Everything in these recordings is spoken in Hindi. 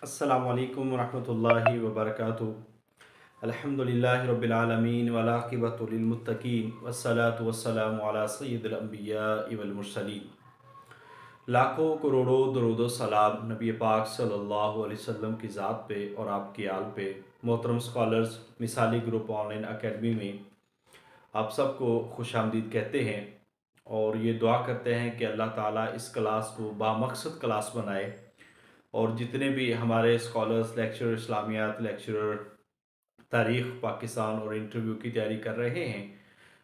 अस्सलामु अलैकुम वरहमतुल्लाहि वबरकातुहू। अल्हम्दुलिल्लाहि रब्बिल आलमीन वल आक़िबतु लिल मुत्तक़ीन वस्सलातु वस्सलामु अला सय्यिदिल अंबियाइ वल मुरसलीन। लाखों करोड़ों दरूद व सलाम नबी पाक सल्लल्लाहु अलैहि वसल्लम की ज़ात पे और आपकी आल पे। मोहतरम स्कॉलर्स, मिसाली ग्रुप ऑनलाइन एकेडमी में आप सबको खुशामदीद कहते हैं और ये दुआ करते हैं कि अल्लाह ताला इस क्लास को बामकसद क्लास बनाए और जितने भी हमारे स्कॉलर्स, लेक्चरर इस्लामियात, लेक्चरर तारीख़ पाकिस्तान और इंटरव्यू की तैयारी कर रहे हैं,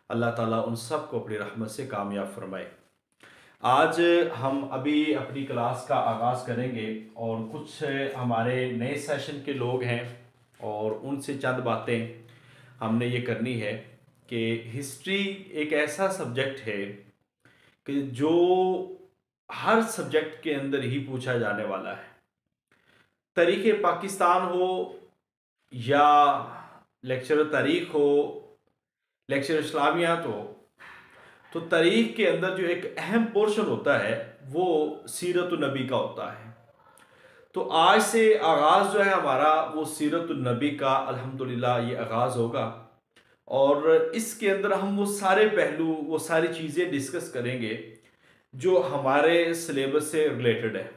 अल्लाह ताला उन सब को अपनी रहमत से कामयाब फरमाए। आज हम अभी अपनी क्लास का आगाज़ करेंगे और कुछ हमारे नए सेशन के लोग हैं और उनसे चंद बातें हमने ये करनी है कि हिस्ट्री एक ऐसा सब्जेक्ट है कि जो हर सब्जेक्ट के अंदर ही पूछा जाने वाला है। तारीख़ पाकिस्तान हो या लेक्चर तारीख़ हो, लेक्चर इस्लामियात हो, तो तारीख़ के अंदर जो एक अहम पोर्शन होता है वो सीरत नबी का होता है। तो आज से आगाज़ जो है हमारा वो सीरत नबी का अल्हम्दुलिल्लाह ये आगाज़ होगा और इसके अंदर हम वो सारे पहलू, वो सारी चीज़ें डिस्कस करेंगे जो हमारे सिलेबस से रिलेटेड है।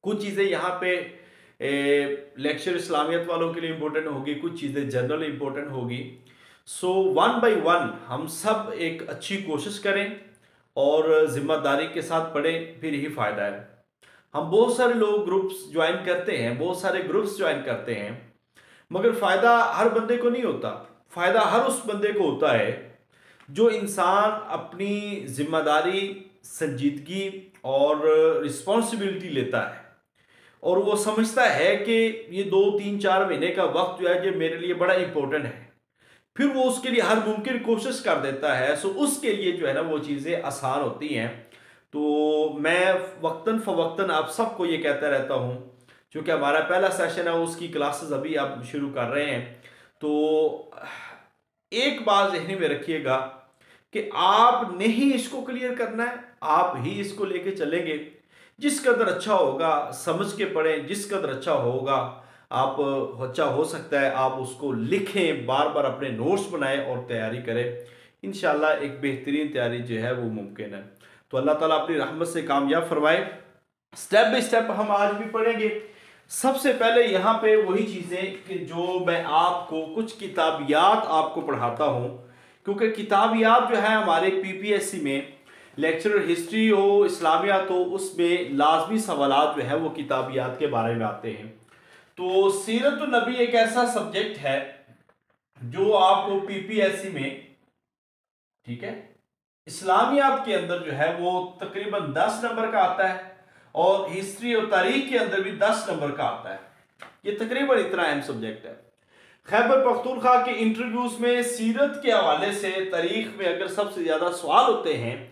कुछ चीज़ें यहाँ पे लेक्चर इस्लामियत वालों के लिए इम्पोर्टेंट होगी, कुछ चीज़ें जनरल इम्पोर्टेंट होगी। सो वन बाय वन हम सब एक अच्छी कोशिश करें और ज़िम्मेदारी के साथ पढ़ें, फिर ही फ़ायदा है। हम बहुत सारे लोग ग्रुप्स ज्वाइन करते हैं, बहुत सारे ग्रुप्स ज्वाइन करते हैं, मगर फ़ायदा हर बंदे को नहीं होता। फ़ायदा हर उस बंदे को होता है जो इंसान अपनी ज़िम्मेदारी, संजीदगी और रिस्पॉन्सिबिलिटी लेता है और वो समझता है कि ये 2 3 4 महीने का वक्त जो है ये मेरे लिए बड़ा इंपॉर्टेंट है, फिर वो उसके लिए हर मुमकिन कोशिश कर देता है। सो उसके लिए जो है ना वो चीज़ें आसान होती हैं। तो मैं वक्तन फ़वक्तन आप सबको ये कहता रहता हूँ, क्योंकि हमारा पहला सेशन है उसकी क्लासेस अभी आप शुरू कर रहे हैं। तो एक बात ज़हन में रखिएगा कि आपने ही इसको क्लियर करना है, आप ही इसको लेके चलेंगे। जिस कदर अच्छा होगा समझ के पढ़ें, जिस कदर अच्छा होगा आप अच्छा हो सकता है आप उसको लिखें, बार बार अपने नोट्स बनाएं और तैयारी करें। इंशाल्लाह एक बेहतरीन तैयारी जो है वो मुमकिन है। तो अल्लाह ताला अपनी रहमत से कामयाब फरमाए। स्टेप बाय स्टेप हम आज भी पढ़ेंगे। सबसे पहले यहाँ पे वही चीज़ें कि जो मैं आपको कुछ किताबियात आपको पढ़ाता हूँ, क्योंकि किताबियात जो है हमारे पीपीएससी में लेक्चरर हिस्ट्री हो, इस्लामियात हो, उसमें लाजमी सवालात जो है वो किताबियात के बारे में आते हैं। तो सीरत नबी एक ऐसा सब्जेक्ट है जो आपको पीपीएससी में, ठीक है, इस्लामियात के अंदर जो है वो तकरीबन 10 नंबर का आता है और हिस्ट्री और तारीख के अंदर भी 10 नंबर का आता है। ये तकरीबन इतना अहम सब्जेक्ट है। खैबर पख्तूनख्वा के इंटरव्यूज में सीरत के हवाले से, तारीख में अगर सबसे ज्यादा सवाल होते हैं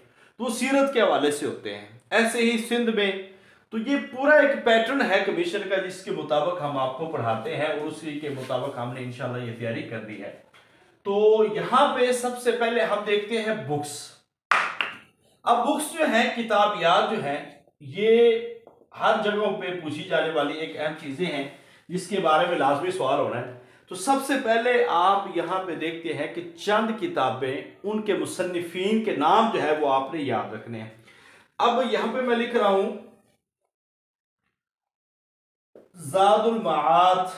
तो सीरत के हवाले से होते हैं। ऐसे ही सिंध में, तो ये पूरा एक पैटर्न है कमीशन का जिसके मुताबिक हम आपको पढ़ाते हैं और उसी के मुताबिक हमने इंशाल्लाह ये तैयारी कर दी है। तो यहाँ पे सबसे पहले हम देखते हैं बुक्स। अब बुक्स जो है, किताबियात जो है, ये हर जगहों पे पूछी जाने वाली एक अहम चीजें हैं जिसके बारे में लाजमी सवाल होना है। तो सबसे पहले आप यहां पे देखते हैं कि चंद किताबें, उनके मुसन्निफीन के नाम जो है वो आपने याद रखने हैं। अब यहां पे मैं लिख रहा हूं ज़ादुल मआद,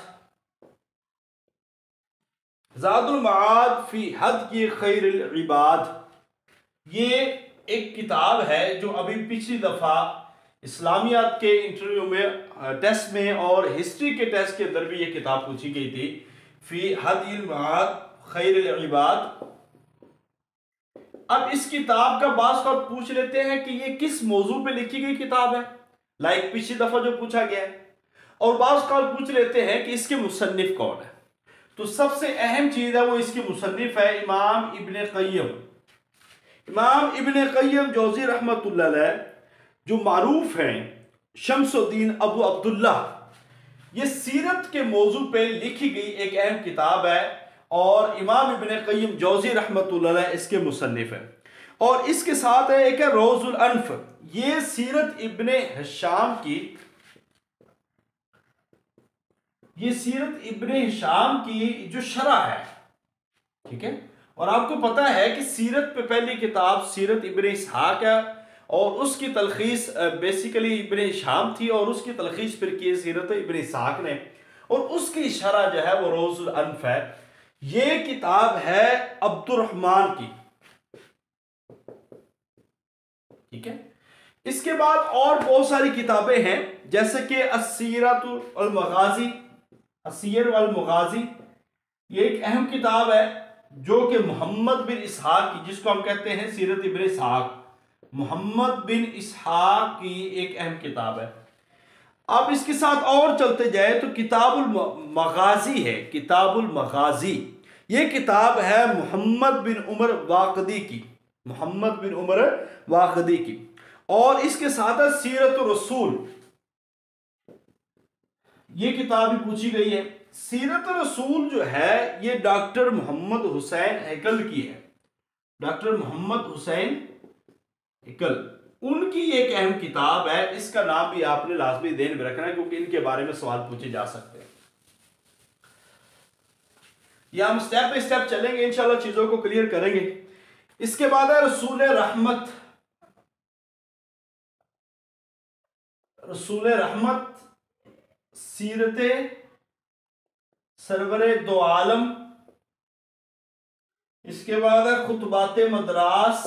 ज़ादुल मआद फी हदी खैरिल इबाद। ये एक किताब है जो अभी पिछली दफा इस्लामियात के इंटरव्यू में, टेस्ट में और हिस्ट्री के टेस्ट के अंदर भी ये किताब पूछी गई थी, फी हदील मआद खैरिल इबाद। अब इस किताब का बास का पूछ लेते हैं कि ये किस मौजू पे लिखी गई किताब है, लाइक पिछली दफा जो पूछा गया है, और बास का पूछ लेते हैं कि इसके मुसन्निफ कौन है। तो सबसे अहम चीज है वो इसकी मुसन्निफ है इमाम इब्ने क़य्यम। इमाम इब्ने क़य्यम जौज़ी रहमतुल्लाह अलैह, जो मारूफ हैं शम्सुद्दीन अबू अब्दुल्ला। ये सीरत के मौजू पे लिखी गई एक अहम किताब है और इमाम इब्ने क़य्यम जौज़ी रहमतुल्लाह अलैह इसके मुसन्निफ है। और इसके साथ है एक है रोज़ुल अनफ, ये सीरत इब्ने हिशाम की ये सीरत इब्ने हिशाम की जो शरह है, ठीक है। और आपको पता है कि सीरत पे पहली किताब सीरत इब्ने इसहाक है और उसकी तलखीस बेसिकली इब्ने हिशाम थी और उसकी तलखीस फिर की सीरत इब्ने इसहाक ने, और उसकी शरह जो है वो रोज़ुल अनफ है। ये किताब है अब्दुर्रहमान की, ठीक है। इसके बाद और बहुत सारी किताबें हैं जैसे कि अस्सीरतुल मगाजी, अस्सीर वल मगाजी, ये एक अहम किताब है जो कि मोहम्मद बिन इसहाक की, जिसको हम कहते हैं सीरत इब्ने इसहाक, मोहम्मद बिन इसहाक की एक अहम किताब है। अब इसके साथ और चलते जाए तो किताबुल मगाजी है, किताबुल मगाजी ये किताब है मोहम्मद बिन उमर वाकदी की, मोहम्मद बिन उमर वाकदी की। और इसके साथ है सीरत रसूल, ये किताब भी पूछी गई है। सीरत रसूल जो है ये डॉक्टर मोहम्मद हुसैन हैकल की है, डॉक्टर मोहम्मद हुसैन हैकल, उनकी एक अहम किताब है। इसका नाम भी आपने लाजमी ध्यान में रखना है क्योंकि इनके बारे में सवाल पूछे जा सकते हैं। यह हम स्टेप बाय स्टेप चलेंगे, इंशाल्लाह चीजों को क्लियर करेंगे। इसके बाद है रसूल रहमत, रसूल रहमत सीरत सरवरे दो आलम। इसके बाद है खुतबात मदरास।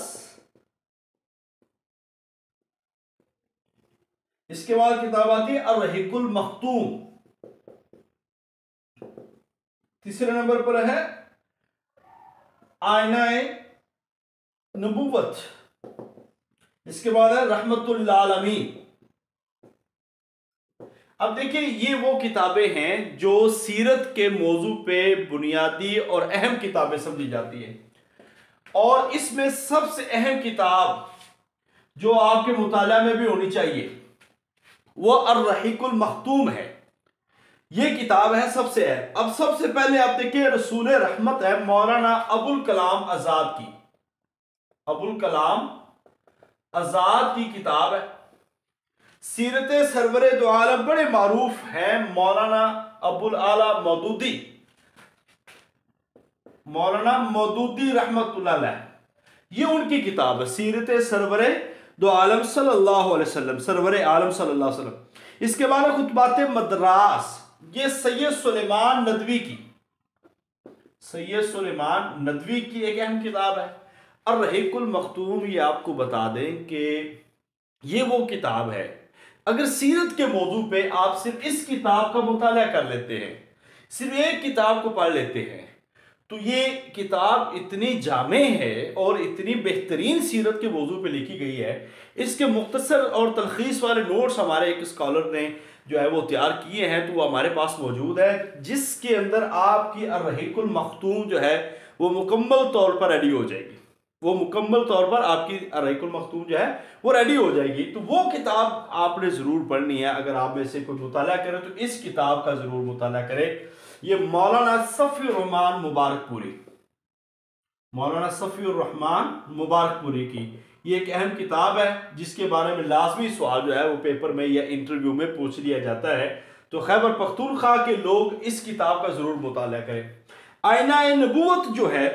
इसके बाद किताब आती है अर्रहिकुल मखतूम। तीसरे नंबर पर है आईनाए नबुव्वत। इसके बाद है रहमतुल आलमीन। अब देखिए ये वो किताबें हैं जो सीरत के मौजू पे बुनियादी और अहम किताबें समझी जाती है, और इसमें सबसे अहम किताब जो आपके मुताला में भी होनी चाहिए वो अर्रहिकुल मखतूम है। ये किताब है सबसे अहम। अब सबसे पहले आप देखिए रसूल रहमत है मौलाना अबुल कलाम आजाद की, अबुल कलाम आजाद की किताब है। सीरत सरवरे दो आलम बड़े मारूफ हैं मौलाना अबुल आला मौदूदी, मौलाना मौदूदी रहमतुल्लाह अलैह, ये उनकी किताब है सीरत सरवरे दो आलम सल्लल्लाहु अलैहि वसल्लम, सरवरे आलम सल्लल्लाहु अलैहि वसल्लम। इसके बाद खुतबात मदरास, ये सैयद सुलेमान नदवी की, सैयद सुलेमान नदवी की एक अहम किताब है। अर्रहिकुल मखतूम ये आपको बता दें कि ये वो किताब है, अगर सीरत के मौजू पे आप सिर्फ इस किताब का मुताला कर लेते हैं, सिर्फ एक किताब को पढ़ लेते हैं, तो ये किताब इतनी जामे है और इतनी बेहतरीन सीरत के मौजू पे लिखी गई है। इसके मुख्तसर और तलखीस वाले नोट्स हमारे एक स्कॉलर ने जो है वो तैयार किए हैं, तो वो हमारे पास मौजूद है, जिसके अंदर आपकी अर्रहिकुल मखतूम जो है वो मुकम्मल तौर पर रेडी हो जाएगी, वो मुकम्मल तौर पर आपकी अर्रहिकुल मखतूम जो है वो रेडी हो जाएगी। तो वो किताब आपने ज़रूर पढ़नी है। अगर आप में से कोई मुताला करे तो इस किताब का ज़रूर मुताला करें। ये मौलाना सफ़ी रहमान मुबारकपुरी, मौलाना सफ़ी रहमान मुबारकपुरी की ये एक अहम किताब है जिसके बारे में लाजमी सवाल जो है वो पेपर में या इंटरव्यू में पूछ लिया जाता है। तो खैबर पख्तूनख्वा के लोग इस किताब का ज़रूर मुताला करें। आईनाए नबूवत जो है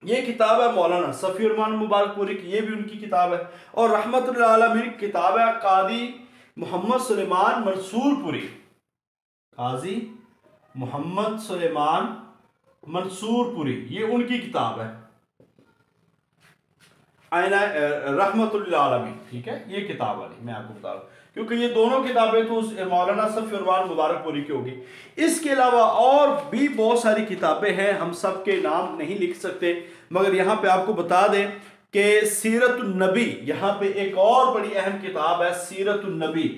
ये किताब है मौलाना सफ़ी रहमान मुबारकपुरी की, ये भी उनकी किताब है। और रहमतुल आलमीन की किताब है कादी मोहम्मद सुलेमान मंसूरपुरी, काजी मोहम्मद सुलेमान मंसूरपुरी, ये उनकी किताब है आईना रहमतुल आलमीन, ठीक है। ये किताब वाली मैं आपको बता रहा हूँ क्योंकि ये दोनों किताबें तो मौलाना सफ़ी रहमान मुबारकपुरी की होगी। इसके अलावा और भी बहुत सारी किताबें हैं, हम सब के नाम नहीं लिख सकते, मगर यहाँ पे आपको बता दें कि सीरतुन नबी, यहाँ पे एक और बड़ी अहम किताब है सीरतुन नबी,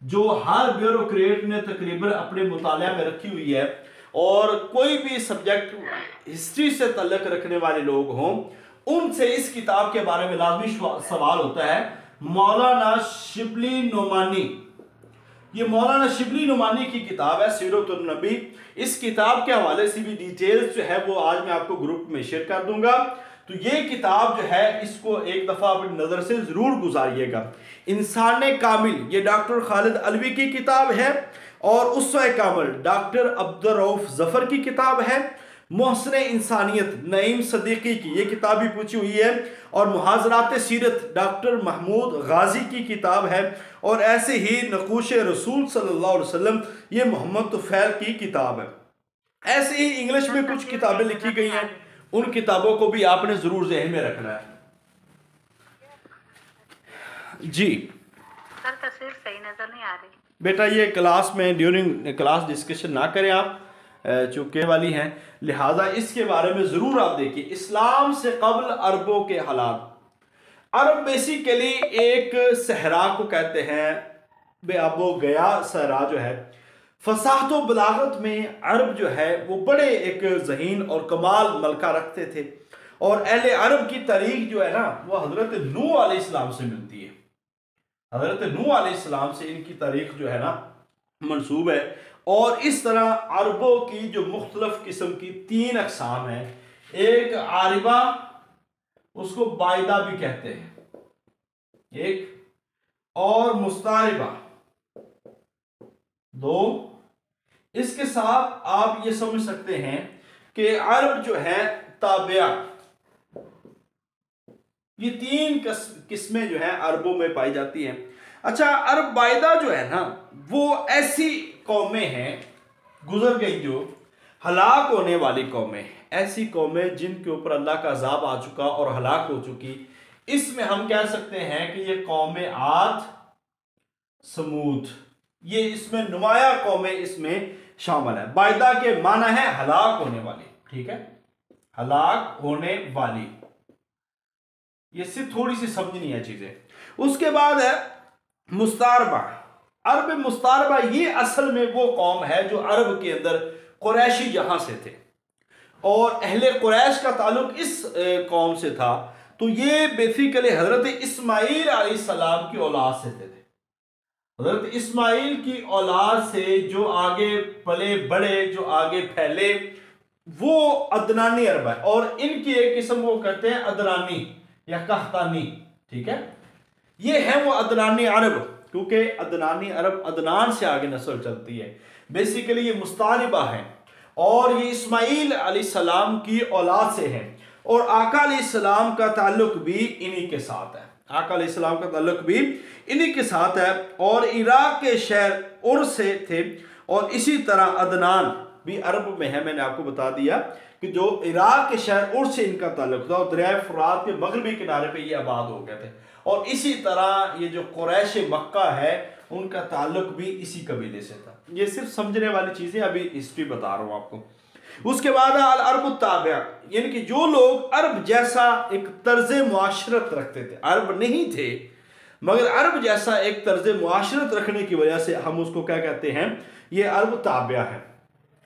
जो हर ब्यूरोक्रेट ने तकरीबन अपने मुताले में रखी हुई है। और कोई भी सब्जेक्ट हिस्ट्री से तल्लक रखने वाले लोग हों उनसे इस किताब के बारे में लाजमी सवाल होता है। मौलाना शिबली नोमानी, ये मौलाना शिबली नोमानी की किताब है सीरतुन नबी। इस किताब के हवाले से भी डिटेल्स जो है वो आज मैं आपको ग्रुप में शेयर कर दूंगा। तो ये किताब जो है इसको एक दफ़ा अपनी नज़र से ज़रूर गुजारिएगा। इंसान कामिल, ये डॉक्टर खालिद अलवी की किताब है। और उसवा कामल डॉक्टर अब्दुल रऊफ जफर की किताब है। मोहसिन इंसानियत नईम सदीकी की ये किताब भी पूछी हुई है। और मुहाजरात सीरत डॉक्टर महमूद गाजी की किताब है। और ऐसे ही नकूश रसूल सल्लल्लाहु अलैहि वसल्लम ये मोहम्मद तुफैल की किताब है। ऐसे ही इंग्लिश में कुछ किताबें लिखी गई हैं, उन किताबों को भी आपने जरूर ज़हन में रखना है। जी सर तस्वीर सही नजर नहीं आ रही बेटा, ये क्लास में ड्यूरिंग क्लास डिस्कशन ना करें आप, चुपके वाली हैं, लिहाजा इसके बारे में ज़रूर आप देखिए। इस्लाम से कबल अरबों के हालात। अरब बेसिकली एक सहरा को कहते हैं, बेआबो गया सहरा जो है। फसाहत व बलागत में अरब जो है वो बड़े एक ज़हीन और कमाल मलका रखते थे। और अहले अरब की तारीख जो है ना वो हज़रत नूह अलैहिस्सलाम से मिलती है। हज़रत नूह अलैहिस्सलाम से इनकी तारीख जो है ना मंसूब है। और इस तरह अरबों की जो मुख्तलिफ किस्म की 3 अक़साम हैं। एक आरिबा, उसको बायदा भी कहते हैं, एक, और मुस्तारिबा, 2। इसके साथ आप ये समझ सकते हैं कि अरब जो है ताबिया, ये 3 किस्में जो है अरबों में पाई जाती हैं। अच्छा, अरब बायदा जो है ना वो ऐसी कौमें हैं गुजर गई जो हलाक होने वाली कौमें, ऐसी कौमें जिनके ऊपर अल्लाह का अज़ाब आ चुका और हलाक हो चुकी। इसमें हम कह सकते हैं कि ये कौमें आद, समूद, ये इसमें नुमाया कौमें इसमें शामिल है। बायदा के माना है हलाक होने वाली, ठीक है, हलाक होने वाली। ये सिर्फ थोड़ी सी समझनी है चीजें। उसके बाद है मुस्तारबा। अरब मुस्तारबा ये असल में वो कौम है जो अरब के अंदर कुरैशी जहां से थे और अहले कुरैश का ताल्लुक इस कौम से था। तो ये बेसिकली हजरत इस्माइल अलैहिस्सलाम की औलाद से थे। हजरत इस्माइल की औलाद से जो आगे पले बड़े, जो आगे फैले, वो अदनानी अरब है। और इनकी एक किस्म वो कहते हैं अदनानी या कहतानी, ठीक है। ये है वो अदनानी अरब, क्योंकि अदनानी अरब अदनान से आगे नस्ल चलती है। बेसिकली ये मुस्तारिबा है और ये इस्माइल अलैहिस्सलाम की औलाद से है। और आका अलैहिस्सलाम का ताल्लुक भी इन्हीं के साथ है। आका अलैहिस्सलाम का ताल्लुक भी इन्हीं के साथ है। और इराक के शहर उर से थे। और इसी तरह अदनान भी अरब में है। मैंने आपको बता दिया कि जो इराक के शहर उर से इनका ताल्लुक था और दरिया फुरात के मगरबी किनारे पे ये आबाद हो गए थे। और इसी तरह ये जो कुरैश मक्का है उनका ताल्लुक भी इसी कबीले से था। ये सिर्फ समझने वाली चीजें, अभी हिस्ट्री बता रहा हूं आपको। उसके बाद अल अरब ताबिया, यानी कि जो लोग अरब जैसा एक तर्ज मुआशरत रखते थे, अरब नहीं थे मगर अरब जैसा एक तर्ज मुआशरत रखने की वजह से हम उसको क्या कहते हैं, ये अरब ताबिया है।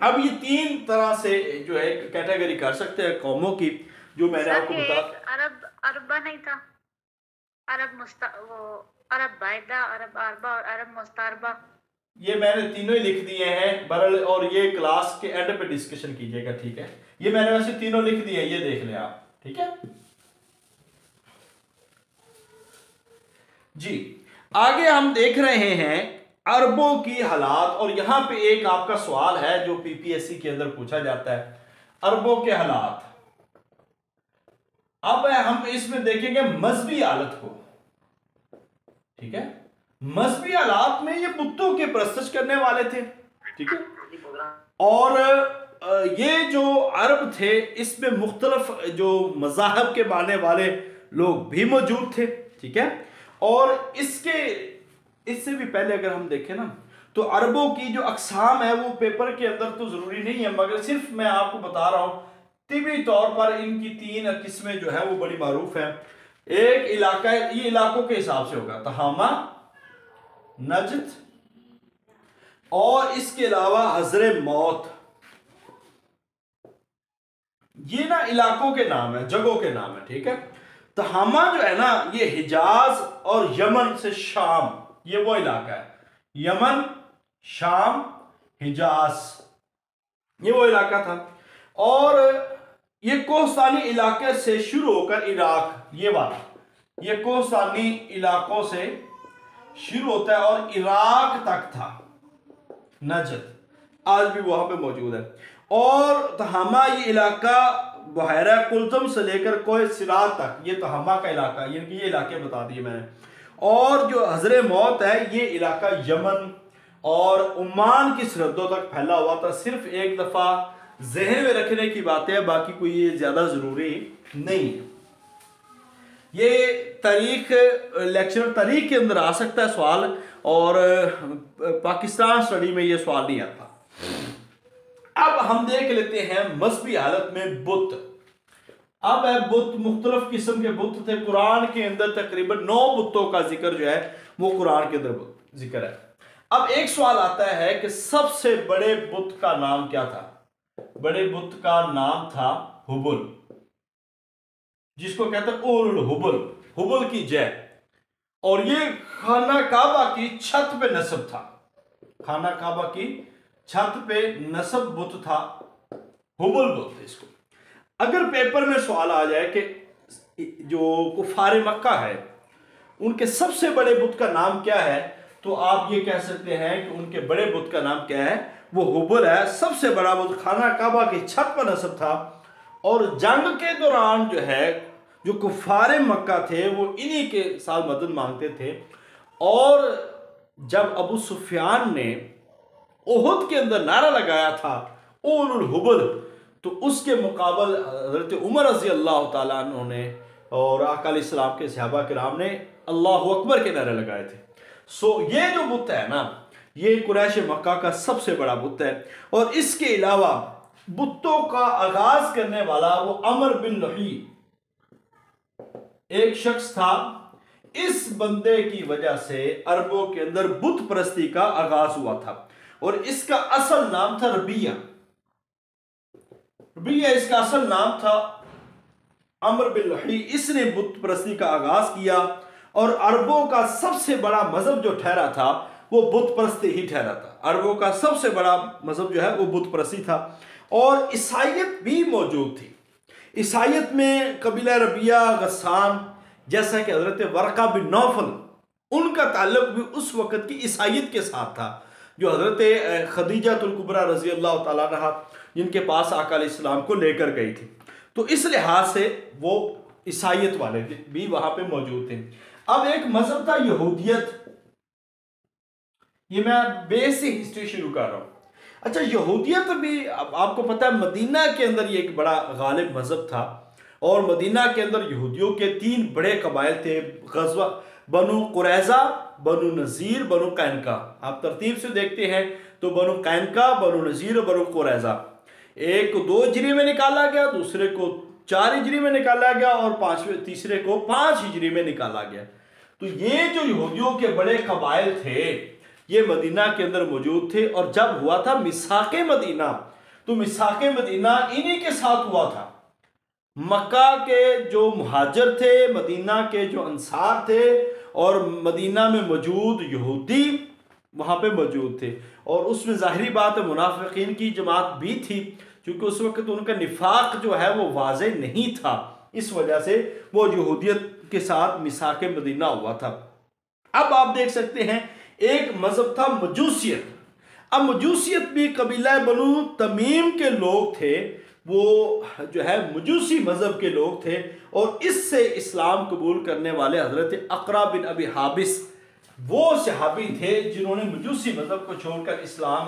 अब ये 3 तरह से जो है कैटेगरी कर सकते हैं कौमों की, जो मैंने आपको बता। अरब अरबा नहीं था, अरब बायदा, अरब अरबा और अरब मुस्तारबा, ये मैंने तीनों ही लिख दिए हैं बरल। और ये क्लास के एंड पे डिस्कशन कीजिएगा, ठीक है। ये मैंने वैसे तीनों लिख दिए, ये देख लें आप, ठीक है जी। आगे हम देख रहे हैं अरबों की हालात। और यहां पे एक आपका सवाल है जो पीपीएससी के अंदर पूछा जाता है, अरबों के हालात। अब हम इसमें देखेंगे मजहबी हालत को, ठीक है। मजहबी हालात में ये बुतों के परस्तिश करने वाले थे, ठीक है। और ये जो अरब थे इसमें मुख्तलिफ जो मज़ाहब के मानने वाले लोग भी मौजूद थे, ठीक है। और इससे भी पहले अगर हम देखें ना तो अरबों की जो अक़साम है वो पेपर के अंदर तो ज़रूरी नहीं है, मगर सिर्फ मैं आपको बता रहा हूँ तिबी तौर पर इनकी 3 किस्में जो है वो बड़ी मारूफ है। एक इलाका, ये इलाकों के हिसाब से होगा, तहामा, नजद और इसके अलावा हजर मौत। ये ना इलाकों के नाम है, जगहों के नाम है, ठीक है। तहामा जो है ना ये हिजाज और यमन से शाम, ये वो इलाका है। यमन, शाम, हिजाज, ये वो इलाका था। और ये कोहस्तानी इलाके से शुरू होकर इराक, ये वाला, ये कोहस्तानी इलाकों से शुरू होता है और इराक तक था। नजद, आज भी वहां पे मौजूद है। और तहमा ये इलाका बहरा कुल्थम से लेकर कोई सिरात तक ये तहमा का इलाका, ये इलाके बता दिए मैंने। और जो हजर मौत है ये इलाका यमन और ओमान की सरहदों तक फैला हुआ था। सिर्फ एक दफा जहन में रखने की बात है, बाकी कोई ये ज्यादा जरूरी नहीं है। ये तारीख लेक्चर तारीख के अंदर आ सकता है सवाल, और पाकिस्तान स्टडी में ये सवाल नहीं आता। अब हम देख लेते हैं मजहबी हालत में बुत। अब है बुत, मुख्तलिफ किस्म के बुत थे। कुरान के अंदर तकरीबन 9 बुतों का जिक्र जो है वो कुरान के अंदर जिक्र है। अब एक सवाल आता है कि सबसे बड़े बुत का नाम क्या था? बड़े बुत का नाम था हुबल, जिसको कहते हैं उल हुबल, हुबल की जय। और ये खाना काबा की छत पे नस्ब था, खाना काबा की छत पे नस्ब बुत था, हुबल बोलते इसको। अगर पेपर में सवाल आ जाए कि जो कुफारे मक्का है उनके सबसे बड़े बुत का नाम क्या है, तो आप ये कह सकते हैं कि उनके बड़े बुत का नाम क्या है, वो हुबल है। सबसे बड़ा बुत खाना काबा की छत पर नस्ब था। और जंग के दौरान जो है जो कुफारे मक्का थे वो इन्हीं के साथ मदद मांगते थे। और जब अबू सुफियान ने ओहद के अंदर नारा लगाया था उल हुबल, तो उसके मुकाबल हज़रत उमर रज़ी अल्लाह ताला अन्हु ने और आका अलैहिस्सलाम के सहाबा किराम ने अल्लाहु अकबर के नारे लगाए थे। सो ये जो बुत है ना, ये कुरैश मक्का का सबसे बड़ा बुत है। और इसके अलावा बुतों का आगाज करने वाला वो अमर बिन लही एक शख्स था। इस बंदे की वजह से अरबों के अंदर बुत परस्ती का आगाज हुआ था। और इसका असल नाम था रबिया, रबिया इसका असल नाम था। अमर बिन लही इसने बुत परस्ती का आगाज किया। और अरबों का सबसे बड़ा मजहब जो ठहरा था वो बुत परस्ती ही ठहरा था। अरबों का सबसे बड़ा मजहब जो है वो बुत परस्ती था। और ईसाइयत भी मौजूद थी। ईसाइयत में कबीला रबिया, गस्सान, जैसा कि हजरत वर्का बिन नौफल, उनका ताल्लुक भी उस वक़्त की ईसाइयत के साथ था, जो हजरत खदीजातुल कुबरा रजी अल्लाह तआला अन्हा जिनके पास आका अलैहिस्सलाम को लेकर गई थी। तो इस लिहाज से वो ईसाइयत वाले भी वहां पे मौजूद थे। अब एक मजहब था यहूदियत। ये मैं बेस से हिस्ट्री शुरू कर रहा हूं। अच्छा, यहूदियत भी आपको पता है मदीना के अंदर ये एक बड़ा गालिब मजहब था। और मदीना के अंदर यहूदियों के 3 बड़े कबाइल थे, गज़वा, बनु कुरैज़ा, बनु नज़ीर, बनु कैनका। आप तरतीब से देखते हैं तो बनु कैनका, बनु नज़ीर और बनु कुरैज़ा, एक को 2 हिजरी में निकाला गया, दूसरे को 4 हिजरी में निकाला गया और तीसरे को 5 हिजरी में निकाला गया। तो ये जो यहूदियों के बड़े कबाइल थे ये मदीना के अंदर मौजूद थे। और जब हुआ था मिसाके मदीना, तो मिसाके मदीना इन्हीं के साथ हुआ था। मक्का के जो मुहाजिर थे, मदीना के जो अंसार थे और मदीना में मौजूद यहूदी वहाँ पे मौजूद थे। और उसमें ज़ाहिरी बात है मुनाफिकीन की जमात भी थी, क्योंकि उस वक्त उनका निफाक जो है वो वाज़े नहीं था। इस वजह से वो यहूदियत के साथ मिसाके मदीना हुआ था। अब आप देख सकते हैं एक मजहब था मजूसियत। अब मजूसियत भी कबीला बनु तमीम के लोग थे, वो जो है मजूसी मजहब के लोग थे। और इससे इस्लाम कबूल करने वाले हजरत अकरा बिन अबी हाबिस वो सहाबी थे जिन्होंने मजूसी मजहब को छोड़कर इस्लाम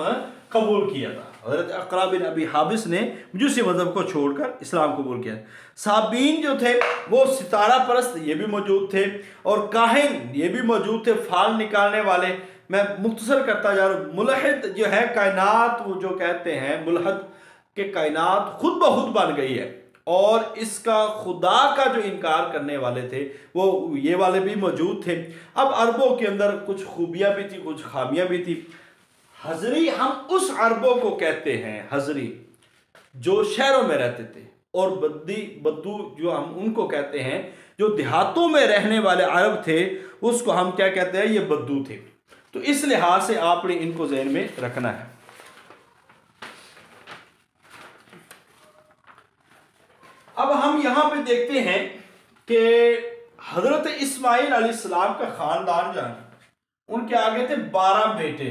कबूल किया था। हजरत अकरा बिन अबी हाबिस ने मजूसी मजहब को छोड़कर इस्लाम कबूल किया। साबीन जो थे वो सितारा परस्त, ये भी मौजूद थे। और काहिन ये भी मौजूद थे, फाल निकालने वाले। मैं मुख्तसर करता जा रहा हूँ। मुलहिद जो है कायनात, वो जो कहते हैं मुलहद के कायनात खुद ब खुद बन गई है, और इसका खुदा का जो इनकार करने वाले थे वो ये वाले भी मौजूद थे। अब अरबों के अंदर कुछ खूबियाँ भी थी, कुछ खामियाँ भी थी। हजरी हम उस अरबों को कहते हैं, हजरी जो शहरों में रहते थे, और बद्दू जो हम उनको कहते हैं जो देहातों में रहने वाले अरब थे, उसको हम क्या कहते हैं, ये बद्दू थे। तो इस लिहाज से आपने इनको ज़हन में रखना है। अब हम यहां पे देखते हैं कि हजरत इस्माइल अलैहिस्सलाम का खानदान जो है उनके आगे थे 12 बेटे।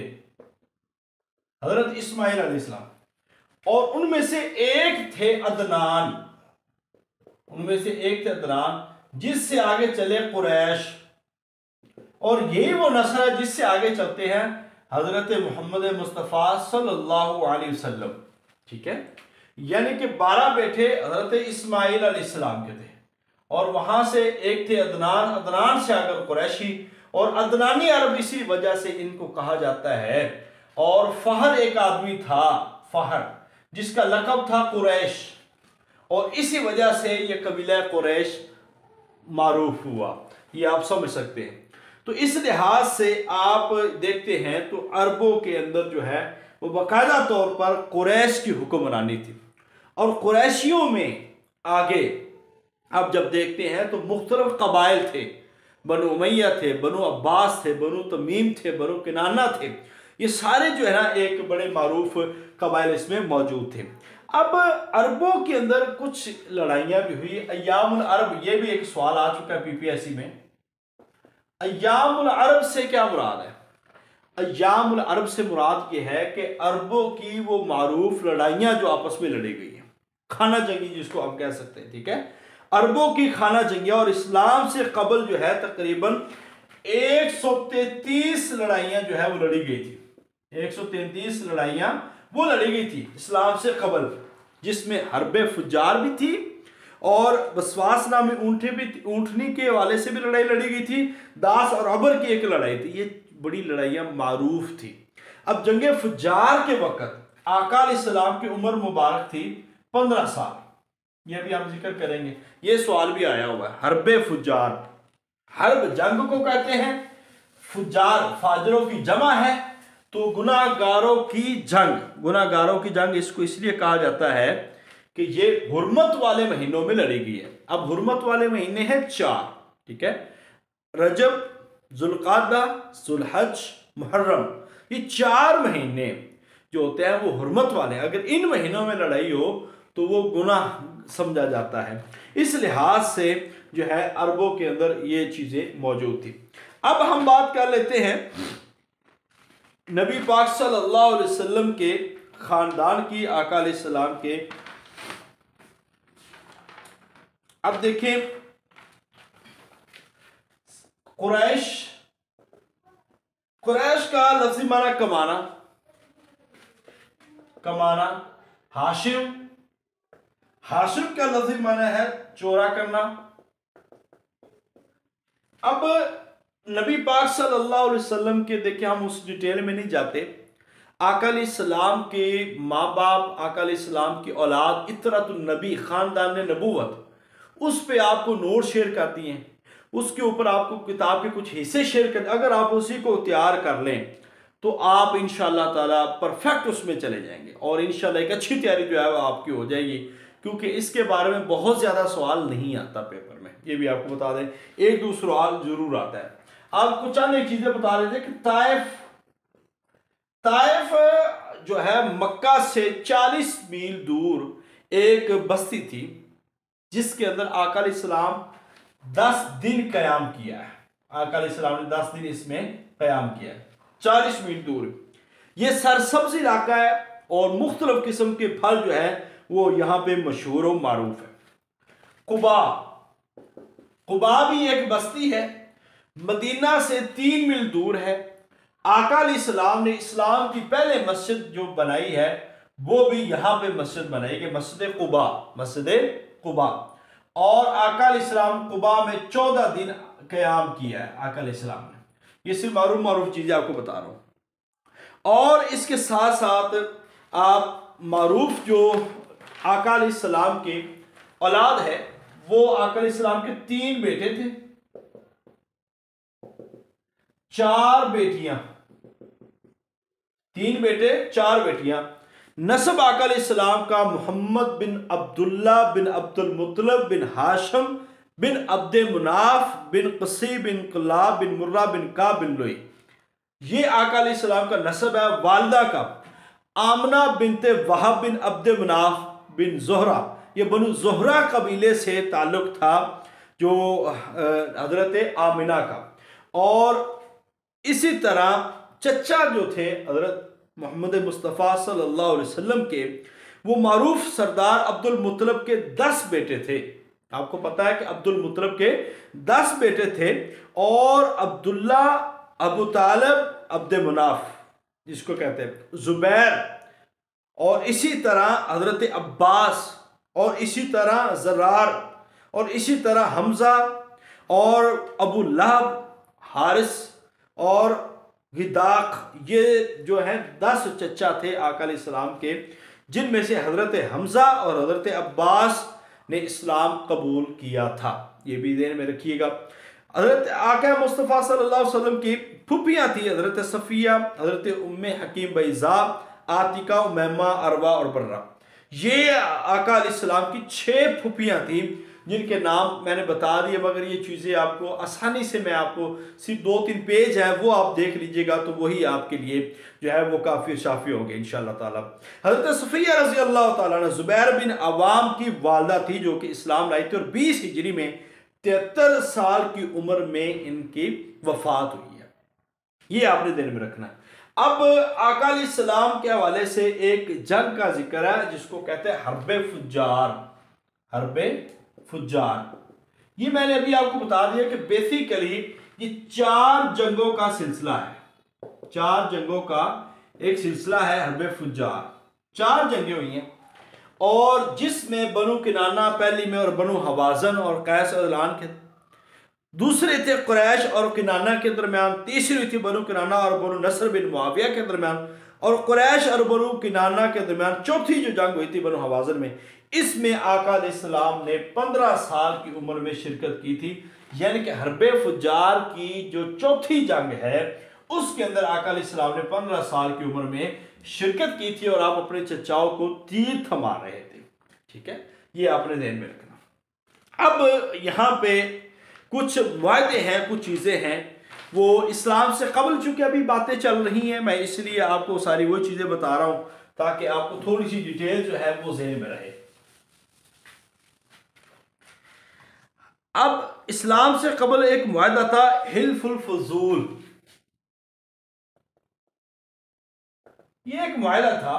हजरत इस्माइल अलैहिस्सलाम। और उनमें से एक थे अदनान, उनमें से एक थे अदनान, जिससे आगे चले कुरैश, और यही वो नस्ल है जिससे आगे चलते हैं हजरत मोहम्मद मुस्तफ़ा सल्लल्लाहु अलैहि वसल्लम। ठीक है, यानी कि 12 बेटे हजरत इस्माइल अलैहिस्सलाम के थे, और वहां से एक थे अदनान, अदनान से आकर कुरैशी, और अदनानी अरब इसी वजह से इनको कहा जाता है। और फहर एक आदमी था, फहर, जिसका लकब था कुरैश, और इसी वजह से यह कबीला कुरैश मारूफ हुआ। ये आप समझ सकते हैं। तो इस लिहाज से आप देखते हैं तो अरबों के अंदर जो है वो बाकायदा तौर पर कुरैश की हुक्मरानी थी। और कुरैशियों में आगे आप जब देखते हैं तो मुख्तलिफ कबाइल थे, बनु उमैया थे, बनु अब्बास थे, बनु तमीम थे, बनु किनाना थे। ये सारे जो है ना एक बड़े मारूफ कबाइल इसमें मौजूद थे। अब अरबों के अंदर कुछ लड़ाइयाँ भी हुई। अय्यामुल अरब, ये भी एक सवाल आ चुका है पीपीएससी में। अय्यामुल अरब से क्या मुराद है? अय्यामुल अरब से मुराद ये है कि अरबों की वो मारूफ लड़ाइयाँ जो आपस में लड़ी गई हैं, खाना जंगी जिसको आप कह सकते हैं। ठीक है, अरबों की खाना जंगियाँ, और इस्लाम से कबल जो है तकरीबन 133 लड़ाइयाँ जो है वो लड़ी गई थी। 133 लड़ाइयाँ वो लड़ी गई थी इस्लाम से कबल, जिसमें हरबे फुजार भी थी, और बसवास नामी ऊँटनी के वाले से भी लड़ाई लड़ी गई थी, दास और अबर की एक लड़ाई थी। ये बड़ी लड़ाइयाँ मारूफ थी। अब जंगे फुजार के वक्त आका अलैहिस्सलाम की उम्र मुबारक थी 15 साल। यह भी हम जिक्र करेंगे, ये सवाल भी आया हुआ है। हरबे फुजार, हर्ब जंग को कहते हैं, फुजार फाजरों की जमा है, तो गुनाहगारों की जंग, गुनाहगारों की जंग इसको इसलिए कहा जाता है कि ये हुर्मत वाले महीनों में लड़ी गई है। अब हुर्मत वाले महीने हैं 4, ठीक है, रजब, जुल्कादा, जुल्हज, मुहर्रम, ये 4 महीने जो होते हैं वो हुर्मत वाले। अगर इन महीनों में लड़ाई हो तो वो गुनाह समझा जाता है। इस लिहाज से जो है अरबों के अंदर ये चीजें मौजूद थी। अब हम बात कर लेते हैं नबी पाक सल्लल्लाहु अलैहि वसल्लम के खानदान की, आका अलैहिस्सलाम के। अब देखें, कुरैश, कुरैश का लफ्जी माना कमाना, कमाना। हाशिम, हाशिम का लफ्जी माना है चोरा करना। अब नबी पाक सल्लल्लाहु अलैहि वसल्लम के, देखिए हम उस डिटेल में नहीं जाते, आका अलैहिस्सलाम के माँ बाप, आका अलैहिस्सलाम की औलाद, इतरतुन नबी, खानदान नबूवत, उस पे आपको नोट शेयर कर दिए हैं, उसके ऊपर आपको किताब के कुछ हिस्से शेयर कर। अगर आप उसी को तैयार कर लें तो आप इंशाअल्लाह ताला परफेक्ट उसमें चले जाएंगे, और इंशाअल्लाह एक अच्छी तैयारी जो है वो आपकी हो जाएगी, क्योंकि इसके बारे में बहुत ज़्यादा सवाल नहीं आता पेपर में। ये भी आपको बता दें, एक दो सवाल जरूर आता है। आप कुछ अन्य चीज़ें बता देते हैं कि ताइफ, ताइफ जो है मक्का से 40 मील दूर एक बस्ती थी, जिसके अंदर आका अलैहिस्सलाम 10 दिन कयाम किया है। आका अलैहिस्सलाम ने 10 दिन इसमें कयाम किया है, 40 मील दूर। ये सरसब्ज इलाका है, और मुख्तलिफ किस्म के फल जो है वो यहाँ पे मशहूर और मारूफ है। कुबा, कुबा भी एक बस्ती है, मदीना से 3 मील दूर है। आका अलैहिस्सलाम ने इस्लाम की पहले मस्जिद जो बनाई है वो भी यहाँ पे मस्जिद बनाई गई, मस्जिद कुबा, मस्जिद कुबा। और आका अलैहिस्सलाम कुबा में 14 दिन क़याम किया है आका अलैहिस्सलाम ने। ये सिर्फ मारूफ चीज़ें आपको बता रहा हूँ। और इसके साथ साथ आप मारूफ जो आका अलैहिस्सलाम के औलाद है, वो आका अलैहिस्सलाम के 3 बेटे थे, 4 बेटियां, 3 बेटे 4 बेटियां। नसब आका अलैहिस्सलाम का मोहम्मद बिन अब्दुल्ला बिन अब्दुल मुत्तलब बिन हाशम बिन अब्दे मुनाफ बिन क़सी बिन कुलाब बिन मुर्रा बिन का बिन लोई, ये आका अलैहिस्सलाम का नसब है। वालदा का आमना बिनते वहाब बिन अब्दे मुनाफ बिन जोहरा, ये बनु जोहरा कबीले से ताल्लुक था, जो हजरत आमिना का। और इसी तरह चचा जो थे हजरत मोहम्मद मुस्तफ़ा सल्लल्लाहु अलैहि वसल्लम के वो मारूफ सरदार अब्दुल मुत्तलिब के 10 बेटे थे। आपको पता है कि अब्दुल मुत्तलिब के 10 बेटे थे, और अब्दुल्ला, अबू तालिब, अब्द मुनाफ जिसको कहते हैं, जुबैर, और इसी तरह हजरत अब्बास, और इसी तरह जरार, और इसी तरह हमजा, और अबू लहब, हारिस और गिदाक, ये जो हैं 10 चचा थे आका अलैहिस्सलाम के, जिनमें से हजरत हमजा और हजरत अब्बास ने इस्लाम कबूल किया था। ये भी ध्यान में रखिएगा। हजरत आका मुस्तफ़ा सल्लल्लाहु अलैहि वसल्लम की फूफियाँ थी हजरत सफ़िया, हजरत उम्मे हकीम बैज़ा, आतिका, उमैमा, अरवा और बर्रा। ये आका अलैहिस्सलाम की 6 फूफियाँ थी, जिनके नाम मैंने बता दिए, मगर ये चीज़ें आपको आसानी से, मैं आपको सिर्फ 2-3 पेज है वो आप देख लीजिएगा, तो वही आपके लिए जो है वो काफ़ी शाफी होंगे इंशाअल्लाह ताला। हज़रत सफ़िया रज़ी अल्लाह ताला अन्हा ज़ुबैर बिन अवाम की वालदा थी, जो कि इस्लाम लाई थी, और 20 हिजरी में 73 साल की उम्र में इनकी वफ़ात हुई है। ये आपने दिन में रखना है। अब आका अलैहिस्सलाम के हवाले से एक जंग का जिक्र है जिसको कहते हैं हर्बे फुज्जार। हर्बे फुज्जार, ये मैंने अभी आपको बता दिया कि बेसिकली ये 4 जंगों का सिलसिला है। 4 जंगों का एक सिलसिला है हर्बे फुज्जार। 4 जंगें हुई हैं, और जिसमें बनु किनाना पहली में, और बनु हवाजन और कैस अदलान के दूसरे थे, कुरैश और किनाना के दरमियान तीसरी हुई थी बनु किनाना और बनु नसर बिन मुआविया के दरमियान, और कुरैश और बनु किनाना के दरमियान चौथी जो जंग हुई थी बनु हवाजन में, इसमें आका अलैहिस्सलाम ने 15 साल की उम्र में शिरकत की थी। यानी कि हर्बे फुज्जार की जो चौथी जंग है उसके अंदर आका अलैहिस्सलाम ने 15 साल की उम्र में शिरकत की थी, और आप अपने चचाओं को तीर थमा रहे थे। ठीक है, ये आपने ध्यान में रखना। अब यहाँ पे कुछ वायदे हैं, कुछ चीज़ें हैं वो इस्लाम से कबल, चूंकि अभी बातें चल रही हैं, मैं इसलिए आपको सारी वो चीज़ें बता रहा हूँ ताकि आपको थोड़ी सी डिटेल जो है वो ज़हन में रहे। अब इस्लाम से कबल एक मुआहदा था हिल्फुल फजूल। ये एक मुआहदा था,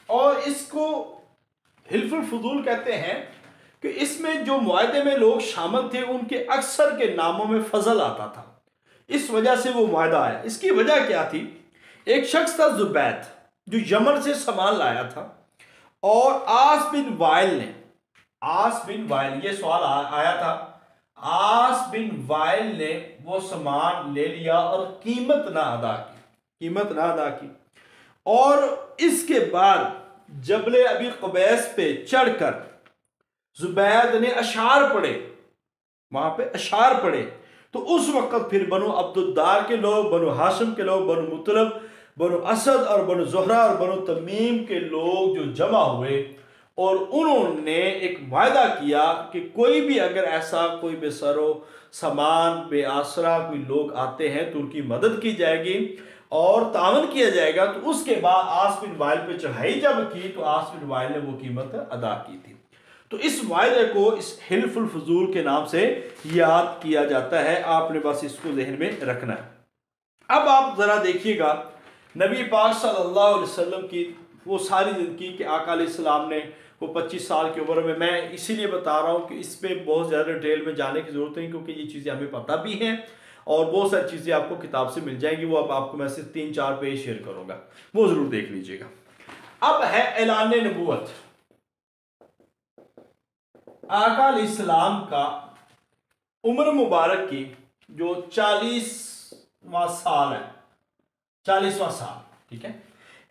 और इसको हिल्फुल फजूल कहते हैं कि इसमें जो मुआहदे में लोग शामिल थे उनके अक्सर के नामों में फजल आता था, इस वजह से वो मुआहदा आया। इसकी वजह क्या थी? एक शख्स था जुबैद, जो यमन से सामान लाया था, और आस बिन वाइल ने, आस बिन वाइल, ये सवाल आया था, आस बिन वाइल ने वो सामान ले लिया और कीमत ना अदा की, कीमत ना अदा की, और इसके बाद जबले अबी कुबैस पे चढ़कर जुबैद ने अशार पढ़े, वहां पे अशार पढ़े, तो उस वक्त फिर बनु अब्दुद्दार के लोग, बनु हाशिम के लोग, बनु मुतलब, बनु असद और बनु ज़ुहरा और बनु तमीम के लोग जो जमा हुए, और उन्होंने एक वायदा किया कि कोई भी अगर ऐसा कोई बेसरो सामान बेआसरा कोई लोग आते हैं तो उनकी मदद की जाएगी और तावन किया जाएगा। तो उसके बाद आस बिन वाइल पे चढ़ाई जब की तो आस बिन वाइल ने वो कीमत अदा की थी। तो इस वायदे को इस हिल्फुल फजूल के नाम से याद किया जाता है, आपने बस इसको जहन में रखना है। अब आप ज़रा देखिएगा नबी पाक सल्लल्लाहु अलैहि वसल्लम की वो सारी ज़िंदगी के आका अलैहिस्सलाम ने वो 25 साल की उम्र में, मैं इसीलिए बता रहा हूँ कि इस पर बहुत ज़्यादा डिटेल में जाने की ज़रूरत नहीं, क्योंकि ये चीज़ें हमें पता भी हैं और बहुत सारी चीज़ें आपको किताब से मिल जाएंगी। वो अब आपको मैं सिर्फ 3-4 पेज शेयर करूँगा, वो ज़रूर देख लीजिएगा। अब है ऐलान नबूवत। आका अलैहिस्सलाम का उम्र मुबारक की जो 40वां साल है, 40वां साल, ठीक है,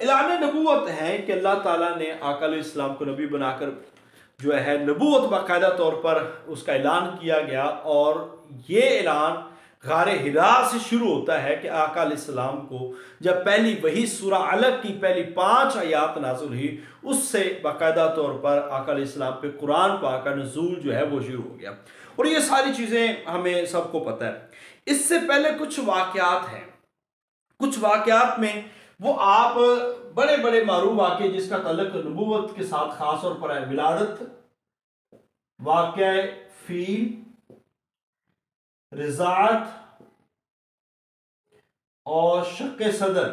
ऐलान नबूवत है कि अल्लाह ताला ने आका अलैहिस्सलाम को नबी बनाकर जो है नबूवत बाकायदा तौर पर उसका ऐलान किया गया। और ये ऐलान गारे हिरा से शुरू होता है कि आका अलैहिस्सलाम को जब पहली वही सूरह अलग की पहली 5 आयात नाज़िल हुई, उससे बाकायदा तौर पर आका अलैहिस्सलाम पे कुरान पाक का नुज़ूल जो है वो शुरू हो गया। और ये सारी चीज़ें हमें सबको पता है। इससे पहले कुछ वाक़यात हैं, कुछ वाक़यात में वो आप बड़े बड़े मारूफ वाक़े जिसका तल्लुक़ नबूवत के साथ ख़ास तौर पर है, विलादत, वाक़या फ़ील, रिज़ात और शक्के सदर,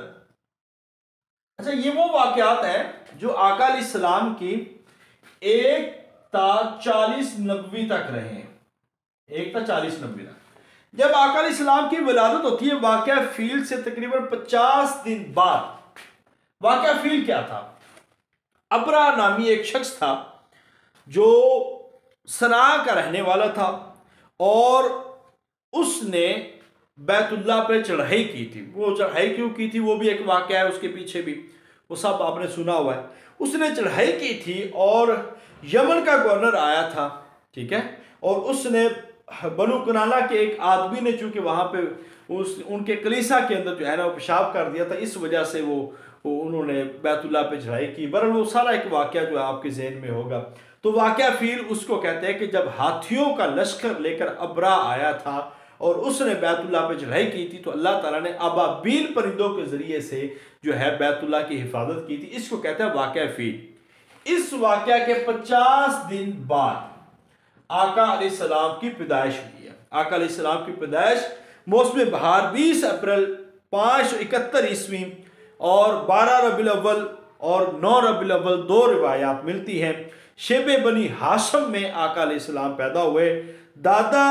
अच्छा, ये वो वाकयात हैं जो आका अलैहिस्सलाम की 1 ता 40 नबवी तक रहे हैं। 1 ता 40 नबवी तक जब आका अलैहिस्सलाम की विलादत होती है, वाकया फील से तकरीबन 50 दिन बाद। वाकया फील क्या था? अबरा नामी एक शख्स था जो सना का रहने वाला था और उसने बैतुल्लाह पे चढ़ाई की थी। वो चढ़ाई क्यों की थी वो भी एक वाकया है, उसके पीछे भी वो सब आपने सुना हुआ है। उसने चढ़ाई की थी और यमन का गवर्नर आया था, ठीक है, और उसने बनु कनाना के एक आदमी ने चूंकि वहां पे उनके कलीसा के अंदर जो है ना पेशाब कर दिया था, इस वजह से वो उन्होंने बैतुल्लाह पे चढ़ाई की। बहरहाल वो सारा एक वाकया जो है आपके जहन में होगा। तो वाकया फील उसको कहते हैं कि जब हाथियों का लश्कर लेकर अबरा आया था और उसने बैतुल्लाह पे चढ़ाई की थी, तो अल्लाह ताला ने अबाबील परिंदों के जरिए से जो है बैतुल्लाह की हिफाजत की थी। इसको कहते हैं वाकया फील। इस वाकया के 50 दिन बाद आका अलैहिस्सलाम की पैदाइश हुई है। आका अलैहिस्सलाम की पैदाइश मौसम बहार 20 अप्रैल 571 ईस्वी और 12 रबीउल अव्वल और 9 रबीउल अव्वल 2 रिवायात मिलती हैं। शेबे बनी हाशम में आका अलैहिस्सलाम पैदा हुए। दादा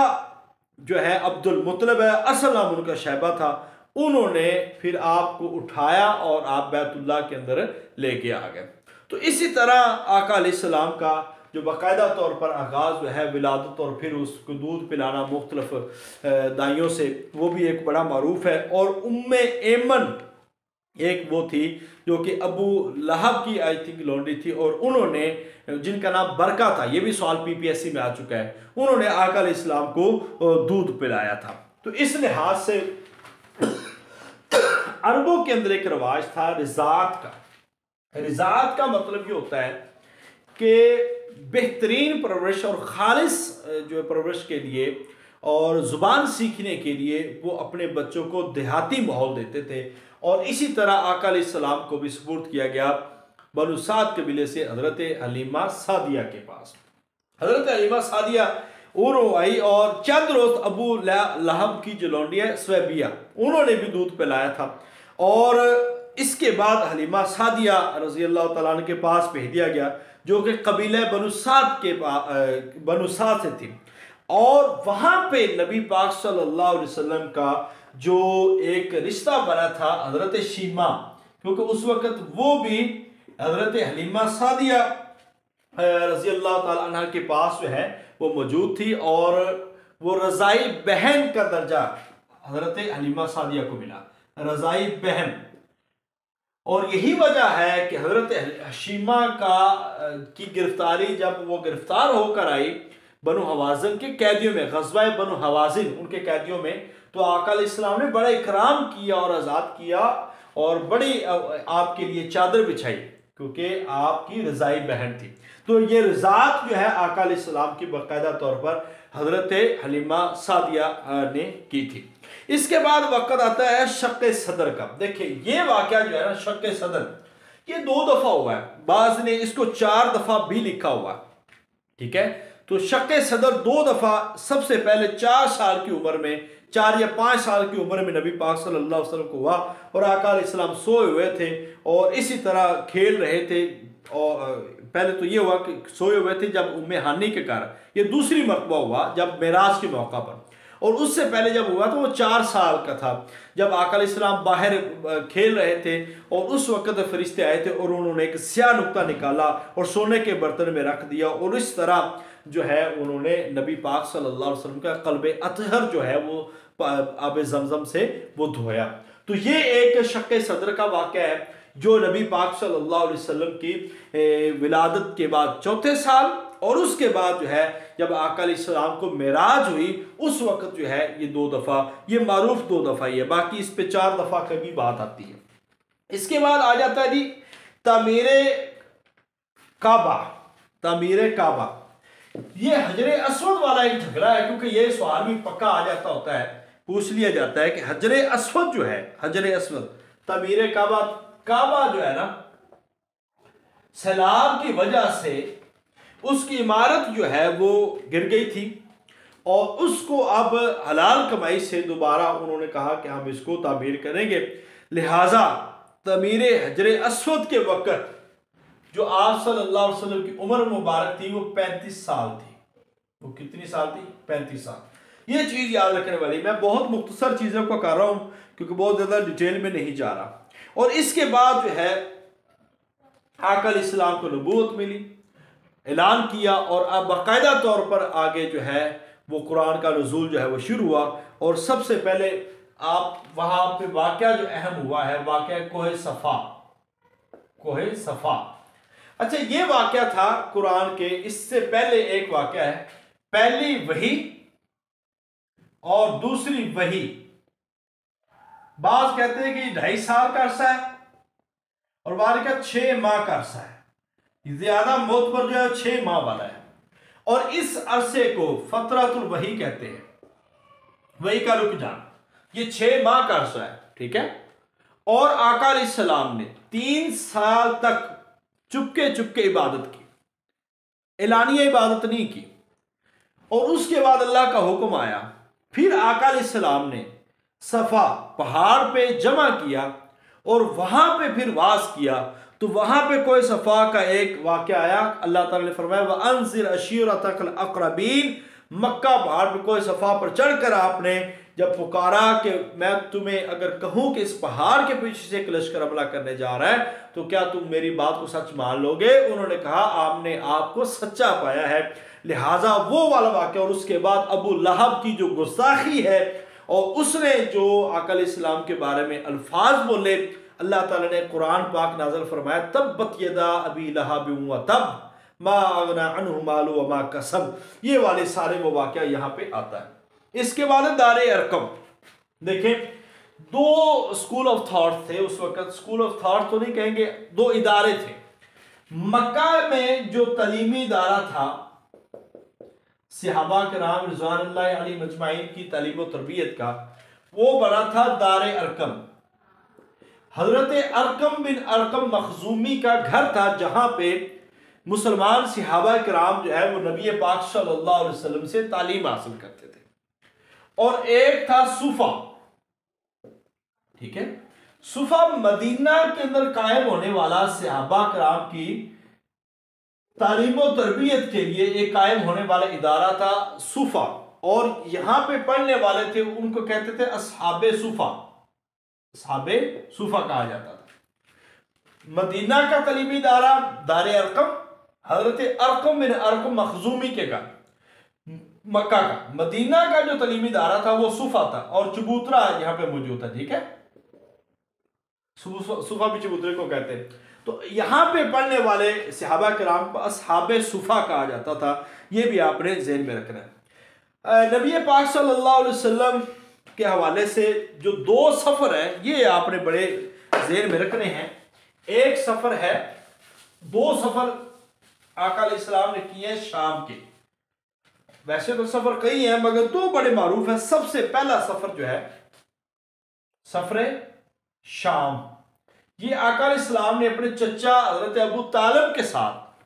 जो है अब्दुल मुत्तलिब है, असल नाम उनका शैबा था। उन्होंने फिर आपको उठाया और आप बैतुल्लाह के अंदर लेके आ गए। तो इसी तरह आका अलैहिस्सलाम का जो बाकायदा तौर पर आगाज़ जो है विलादत और फिर उसको दूध पिलाना मुख्तलिफ दाइयों से, वो भी एक बड़ा मारूफ है। और उम्मे एमन एक वो थी जो कि अबू लहब की आई थिंक लौंडी थी, और उन्होंने जिनका नाम बरका था, ये भी सवाल पीपीएससी में आ चुका है, उन्होंने आका अलैहिस्सलाम को दूध पिलाया था। तो इस लिहाज से अरबों के अंदर एक रवाज था रिजात का। रिजात का मतलब ये होता है कि बेहतरीन परवरिश और खालिस जो परवरिश के लिए और ज़ुबान सीखने के लिए वो अपने बच्चों को देहाती माहौल देते थे। और इसी तरह आका अलैहिस्सलाम को भी सुपुर्द किया गया बनु साद कबीले से हज़रत हलीमा सादिया के पास। हज़रत हलीमा सादिया उन्होंने आई और चंद रोज अबू लहब की जो लौंडी है स्वैबिया, उन्होंने भी दूध पिलाया था। और इसके बाद हलीमा सादिया रज़ी अल्लाह तआला अन्हा के पास भेज दिया गया, जो कि कबीले बनु साद के बनु साद से थी। और वहां पे नबी पाक सल्लल्लाहु अलैहि वसल्लम का जो एक रिश्ता बना था हजरत शीमा, क्योंकि उस वक्त वो भी हजरत हलीमा सादिया रजी अल्लाह ताला अन्हा के पास जो है वो मौजूद थी, और वो रज़ाई बहन का दर्जा हजरत हलीमा सादिया को मिला, रज़ाई बहन। और यही वजह है कि हजरत शीमा की गिरफ्तारी, जब वो गिरफ्तार होकर आई बनु हवाज़िन के कैदियों में, ग़ज़वा बनु हवाज़िन उनके कैदियों में, तो आका अलैहिस्सलाम ने बड़ा इकराम किया और आज़ाद किया और बड़ी आपके लिए चादर बिछाई, क्योंकि आपकी रज़ाई बहन थी। तो ये रज़ात जो है आका अलैहिस्सलाम की बाकायदा तौर पर हजरत हलीमा सादिया ने की थी। इसके बाद वक्त आता है शक्के सदर का। देखिए ये वाकया जो है ना शक्के सदर, ये 2 दफा हुआ है, बाज ने इसको 4 दफा भी लिखा हुआ है, ठीक है। तो शक्के सदर 2 दफा, सबसे पहले 4 साल की उम्र में, 4 या 5 साल की उम्र में नबी पाक सल्लल्लाहु अलैहि वसल्लम को हुआ, और आका अलैहिस्सलाम सोए हुए थे और इसी तरह खेल रहे थे। और पहले तो ये हुआ कि सोए हुए थे जब उम्मे हानी के कारण, ये दूसरी मरतबा हुआ जब मेराज के मौका पर, और उससे पहले जब हुआ तो वो 4 साल का था, जब आका अलैहिस्सलाम बाहर खेल रहे थे और उस वक्त फरिश्ते आए थे और उन्होंने एक स्याह नुक्ता निकाला और सोने के बर्तन में रख दिया, और इस तरह जो है उन्होंने नबी पाक सल्लल्लाहु अलैहि वसल्लम का क़ल्बे अतहर जो है वो आब ज़मज़म से वो धोया। तो ये एक शक्के सदर का वाक़या है जो नबी पाक सल्लल्लाहु अलैहि वसल्लम की विलादत के बाद 4थे साल, और उसके बाद जो है जब आका अलैहिस्सलाम को मेराज हुई उस वक्त जो है ये 2 दफ़ा, ये मारूफ 2 दफ़ा ही है, बाकी इस पे 4 दफ़ा कभी बात आती है। इसके बाद आ जाता है जी तामीरे काबा। तामीरे काबा ये हजरे अस्वद वाला एक झगड़ा है, क्योंकि ये सवाल भी पक्का आ जाता होता है, पूछ लिया जाता है कि हजरे अस्वद जो है, हजरे अस्वद, तामीरे काबा, काबा जो है ना सैलाब की वजह से उसकी इमारत जो है वो गिर गई थी, और उसको अब हलाल कमाई से दोबारा उन्होंने कहा कि हम इसको तामीर करेंगे, लिहाजा तमीर हजर अस्वद के वक्त जो आप सल्लल्लाहु अलैहि वसल्लम की उम्र मुबारक थी वो 35 साल थी। वो कितनी साल थी? 35 साल। ये चीज याद रखने वाली। मैं बहुत मुख्तसर चीजों को कर रहा हूं क्योंकि बहुत ज्यादा डिटेल में नहीं जा रहा। और इसके बाद जो है आका अलैहिस्सलाम को नबूवत मिली, ऐलान किया, और अब बाकायदा तौर पर आगे जो है वो कुरान का नुज़ूल जो है वो शुरू हुआ। और सबसे पहले आप वहां पे वाकया जो अहम हुआ है, वाकया कोहे सफा। कोहे सफा, अच्छा ये वाकया था कुरान के। इससे पहले एक वाकया है, पहली वही और दूसरी वही। बाज कहते हैं कि 2.5 साल का अरसा है और बार का 6 माह का अरसा है। ज्यादा मौत पर जो है 6 माह वाला है। और इस अरसे को फतरतुल वही कहते हैं, वही का रुक जाना। ये 6 माह का अरसा है, ठीक है। और आका अलैहिस्सलाम ने 3 साल तक चुपके चुपके इबादत की, एलानिया इबादत नहीं की। और उसके बाद अल्लाह का हुक्म आया, फिर आका अलैहिस्सलाम ने सफा पहाड़ पे जमा किया और वहां पे फिर वास किया। तो वहां पे कोई सफा का एक वाकया आया। अल्लाह ताला ने फरमाया व अंज़िर अशीरतकल अक़रबीन। मक्का पहाड़ पे कोई सफा पर चढ़कर आपने जब पुकारा कि मैं तुम्हें अगर कहूं कि इस पहाड़ के पीछे से एक लश्कर हमला करने जा रहा है तो क्या तुम मेरी बात को सच मान लोगे? उन्होंने कहा आपने आपको सच्चा पाया है। लिहाजा वो वाला वाकया। और उसके बाद अबू लहब की जो गुस्ताखी है और उसने जो आका अलैहिस्सलाम के बारे में अल्फाज बोले, अल्लाह ताला ने कुरान पाक नाज़िल फरमाया तब्बत यदा अबी लहब व तब मा अगना अन्हु मालु व मा कसब। ये वाले सारे वो वाकया यहाँ पे आता है। इसके बाद दारे अरकम। देखें, 2 स्कूल ऑफ थॉट थे उस वक्त। स्कूल ऑफ थॉट तो नहीं कहेंगे, 2 इदारे थे। मक्का में जो तालीमी इदारा था सहाबा किराम रिज़वानुल्लाहि अलैहिम अजमाइन की तालीम और तरबियत का, वो बना था दारे अरकम। हजरत अरकम बिन अरकम मखजूमी का घर था जहां पे मुसलमान सहाबा किराम जो है वो नबी पाक सल्लल्लाहु अलैहि वसल्लम से तालीम हासिल करते थे। और एक था सूफा, ठीक है। सूफा मदीना के अंदर कायम होने वाला सहाबा किराम की तालीम और तरबियत के लिए एक कायम होने वाला इदारा था सूफा। और यहां पे पढ़ने वाले थे उनको कहते थे असहाबे सूफा। असहाबे सूफा कहा जाता था। मदीना का तालीमी इदारा दारे अरकम, हजरत अरकम बिन अरकम मखजूमी के घर। मक्का का, मदीना का जो तालीमी इदारा था वो सूफा था। और चबूतरा यहां पे मौजूद था, ठीक है। सूफा भी चबूतरे को कहते हैं। तो यहां पे पढ़ने वाले सहाबा किराम को असहाबे सूफा कहा जाता था। ये भी आपने ज़हन में रखना है। नबी पाक सल्लल्लाहु अलैहि वसल्लम के हवाले से जो 2 सफर है ये आपने बड़े ज़हन में रखने हैं। एक सफर है, 2 सफर आका अलैहिस्सलाम ने किए हैं शाम के। वैसे तो सफर कई हैं मगर 2 बड़े मारूफ है। सबसे पहला सफर जो है सफर शाम, ये आका अलैहिस्सलाम ने अपने चचा हजरत अबू तालिब के साथ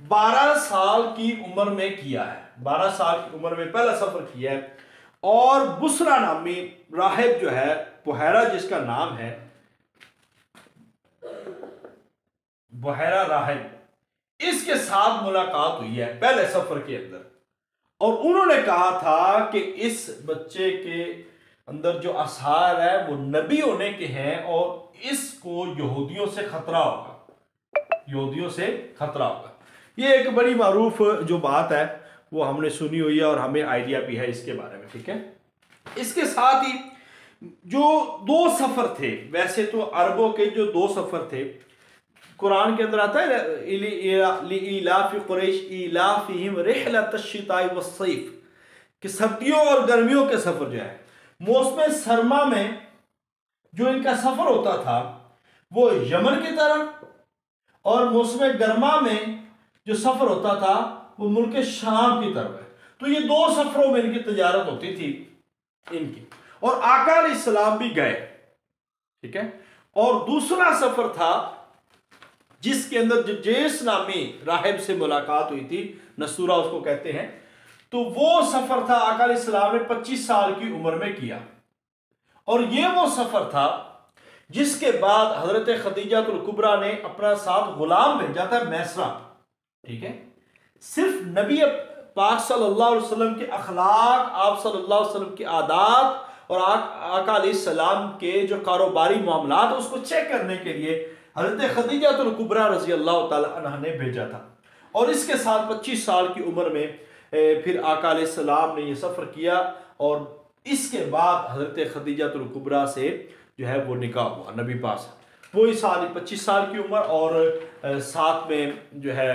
12 साल की उम्र में किया है। 12 साल की उम्र में पहला सफर किया है। और बुसरा नामी राहिब जो है, बुहैरा जिसका नाम है, बुहैरा राहिब, इसके साथ मुलाकात हुई है पहले सफर के अंदर। और उन्होंने कहा था कि इस बच्चे के अंदर जो आसार है वो नबी होने के हैं और इसको यहूदियों से खतरा होगा, यहूदियों से खतरा होगा। ये एक बड़ी मारूफ जो बात है वो हमने सुनी हुई है और हमें आइडिया भी है इसके बारे में, ठीक है। इसके साथ ही जो 2 सफर थे, वैसे तो अरबों के जो 2 सफर थे कुरान के अंदर आता है इलाफी कुरैश इलाफिहिम रिहलतश शिताई वस्सैफ, कि सर्दियों और गर्मियों के सफर जो है, मौसम सरमा में जो इनका सफर होता था वो यमन की तरफ, और मौसम गर्मा में जो सफर होता था वो मुल्क शाम की तरफ है। तो ये 2 सफरों में इनकी तजारत होती थी इनकी। और आका अलैहिस्सलाम भी गए, ठीक है। और दूसरा सफर था जिसके अंदर जजेस नामी राहिब से मुलाकात हुई थी, नसूरा उसको कहते हैं। तो वो सफर था आका अलैहिस्सलाम ने 25 साल की उम्र में किया। और ये वो सफर था जिसके बाद हजरत खदीजातुल कुबरा ने अपना साथ गुलाम भेजा था मैसरा, ठीक है। सिर्फ नबी पाक सल्लल्लाहु अलैहि वसल्लम के अखलाक, आप सल्लल्लाहु अलैहि वसल्लम की आदात और आका अलैहिस्सलाम के जो कारोबारी मामलात उसको चेक करने के लिए हजरत खदीजातुल कुबरा रजी अल्लाह ताला अन्हा ने भेजा था। और इसके साथ 25 साल की उम्र में फिर आका अलैहिस्सलाम ने यह सफ़र किया और इसके बाद हजरत खदीजातुल कुबरा से जो है वो निकाह हुआ नबी पास। वही साल 25 साल की उम्र और साथ में जो है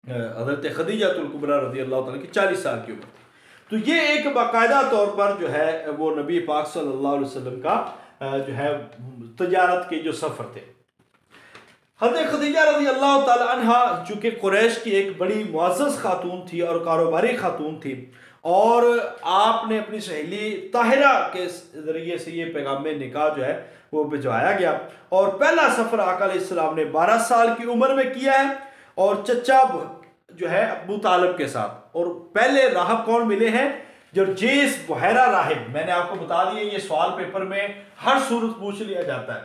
हजरत खदीजातुल कुबरा रज़ी अल्लाह ताला की 40 साल की उम्र। तो ये एक बाकायदा तौर पर जो है वो नबी पाक सल्लल्लाहु अलैहि वसल्लम का जो है तजारत के जो सफ़र थे। हज़रत खदीजा रज़ी अल्लाह ताला अन्हा चूँकि कुरैश की एक बड़ी मुअज़्ज़ज़ खातून थी और कारोबारी खातून थी, और आपने अपनी सहेली ताहिरा के ज़रिए से ये पैगाम निकाह जो है वो भिजवाया गया। और पहला सफ़र आका अलैहिस्सलाम ने 12 साल की उम्र में किया है और चचा जो है अबू तालिब के साथ। और पहले राहब कौन मिले हैं? जर्जीस बुहैरा राहिब। मैंने आपको बता दिया, ये सवाल पेपर में हर सूरत पूछ लिया जाता है।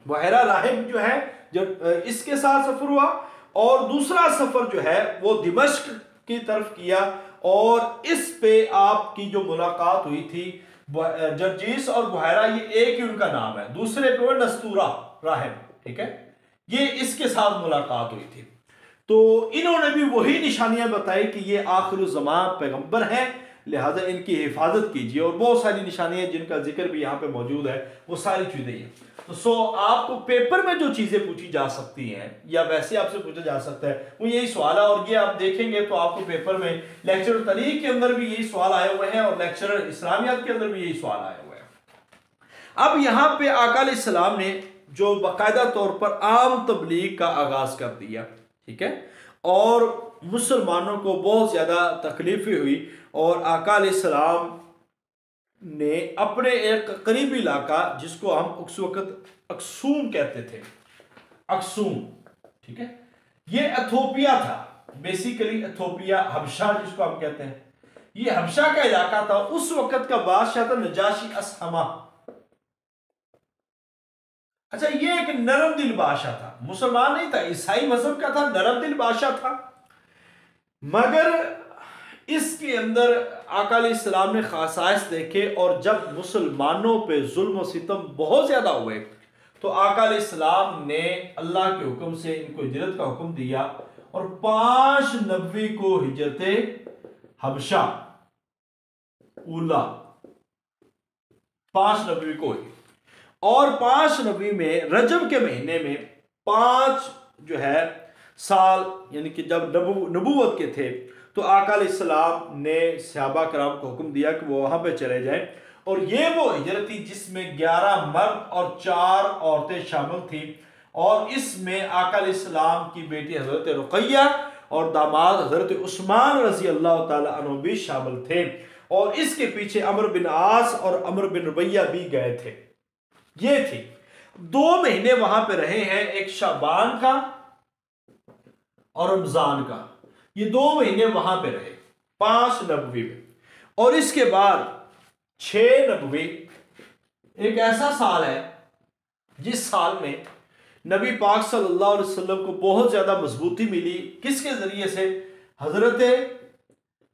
बुहैरा राहिब जो है जब इसके साथ सफ़र हुआ, और दूसरा सफ़र जो है वो दिमश्क की तरफ किया, और इस पे आपकी जो मुलाकात हुई थी जर्जीस और बुहैरा, ये एक ही उनका नाम है, दूसरे पे वो नस्तूरा राहिब, ठीक है। ये इसके साथ मुलाकात हुई थी। तो इन्होंने भी वही निशानियां बताई कि ये आखिर ज़मान पैगंबर हैं, लिहाजा इनकी हिफाजत कीजिए। और बहुत सारी निशानियां जिनका जिक्र भी यहाँ पे मौजूद है, वो सारी चीज़ें हैं। तो आपको पेपर में जो चीज़ें पूछी जा सकती हैं या वैसे आपसे पूछा जा सकता है वो यही सवाल है। और ये आप देखेंगे तो आपको पेपर में लेक्चर तारीख के अंदर भी यही सवाल आए हुए हैं और लेक्चर इस्लामियात के अंदर भी यही सवाल आए हुए हैं। अब यहाँ पे आका अलैहिस्सलाम ने जो बाकायदा तौर पर आम तबलीग का आगाज़ कर दिया, ठीक है, और मुसलमानों को बहुत ज़्यादा तकलीफ़ें हुई। और आका अलैहिस्सलाम ने अपने एक करीबी इलाका जिसको हम उस वक्त अक्सूम कहते थे, अक्सूम, ठीक है, ये इथोपिया था, बेसिकली इथोपिया, हबशा जिसको हम कहते हैं, ये हबशा का इलाका था। उस वक्त का बादशाह था नजाशी असहमा। अच्छा, ये एक नरम दिल बादशाह था, मुसलमान नहीं था, ईसाई मजहब का था, नरम दिल बादशाह था। मगर इसके अंदर आका अलैहिस्सलाम ने खासाइस देखे, और जब मुसलमानों पे जुल्म और सितम बहुत ज़्यादा हुए तो आका अलैहिस्सलाम ने अल्लाह के हुक्म से इनको हिजरत का हुक्म दिया, और 5 नबी को हिजरत हबशा उला 5 नबी को हुई। और 5 नबी में रजब के महीने में 5 जो है साल, यानी कि जब नबूवत के थे, तो आका अलैहिस्सलाम ने सहाबा कराम को हुक्म दिया कि वो वहां पे चले जाएं। और ये वो हिजरत थी जिसमें 11 मर्द और 4 औरतें शामिल थी। और इसमें आका अलैहिस्सलाम की बेटी हजरत रुकैया और दामाद हजरत उस्मान रजी अल्लाह ताला अन्हु भी शामिल थे। और इसके पीछे अमर बिन आस और अमर बिन रुबैया भी गए थे। ये थी 2 महीने वहां पे रहे हैं, एक शाबान का और रमजान का, ये 2 महीने वहां पे रहे 5 नबवी में। और इसके बाद 6 नबवी, एक ऐसा साल है जिस साल में नबी पाक सल्लल्लाहु अलैहि वसल्लम को बहुत ज्यादा मजबूती मिली। किसके जरिए से? हजरत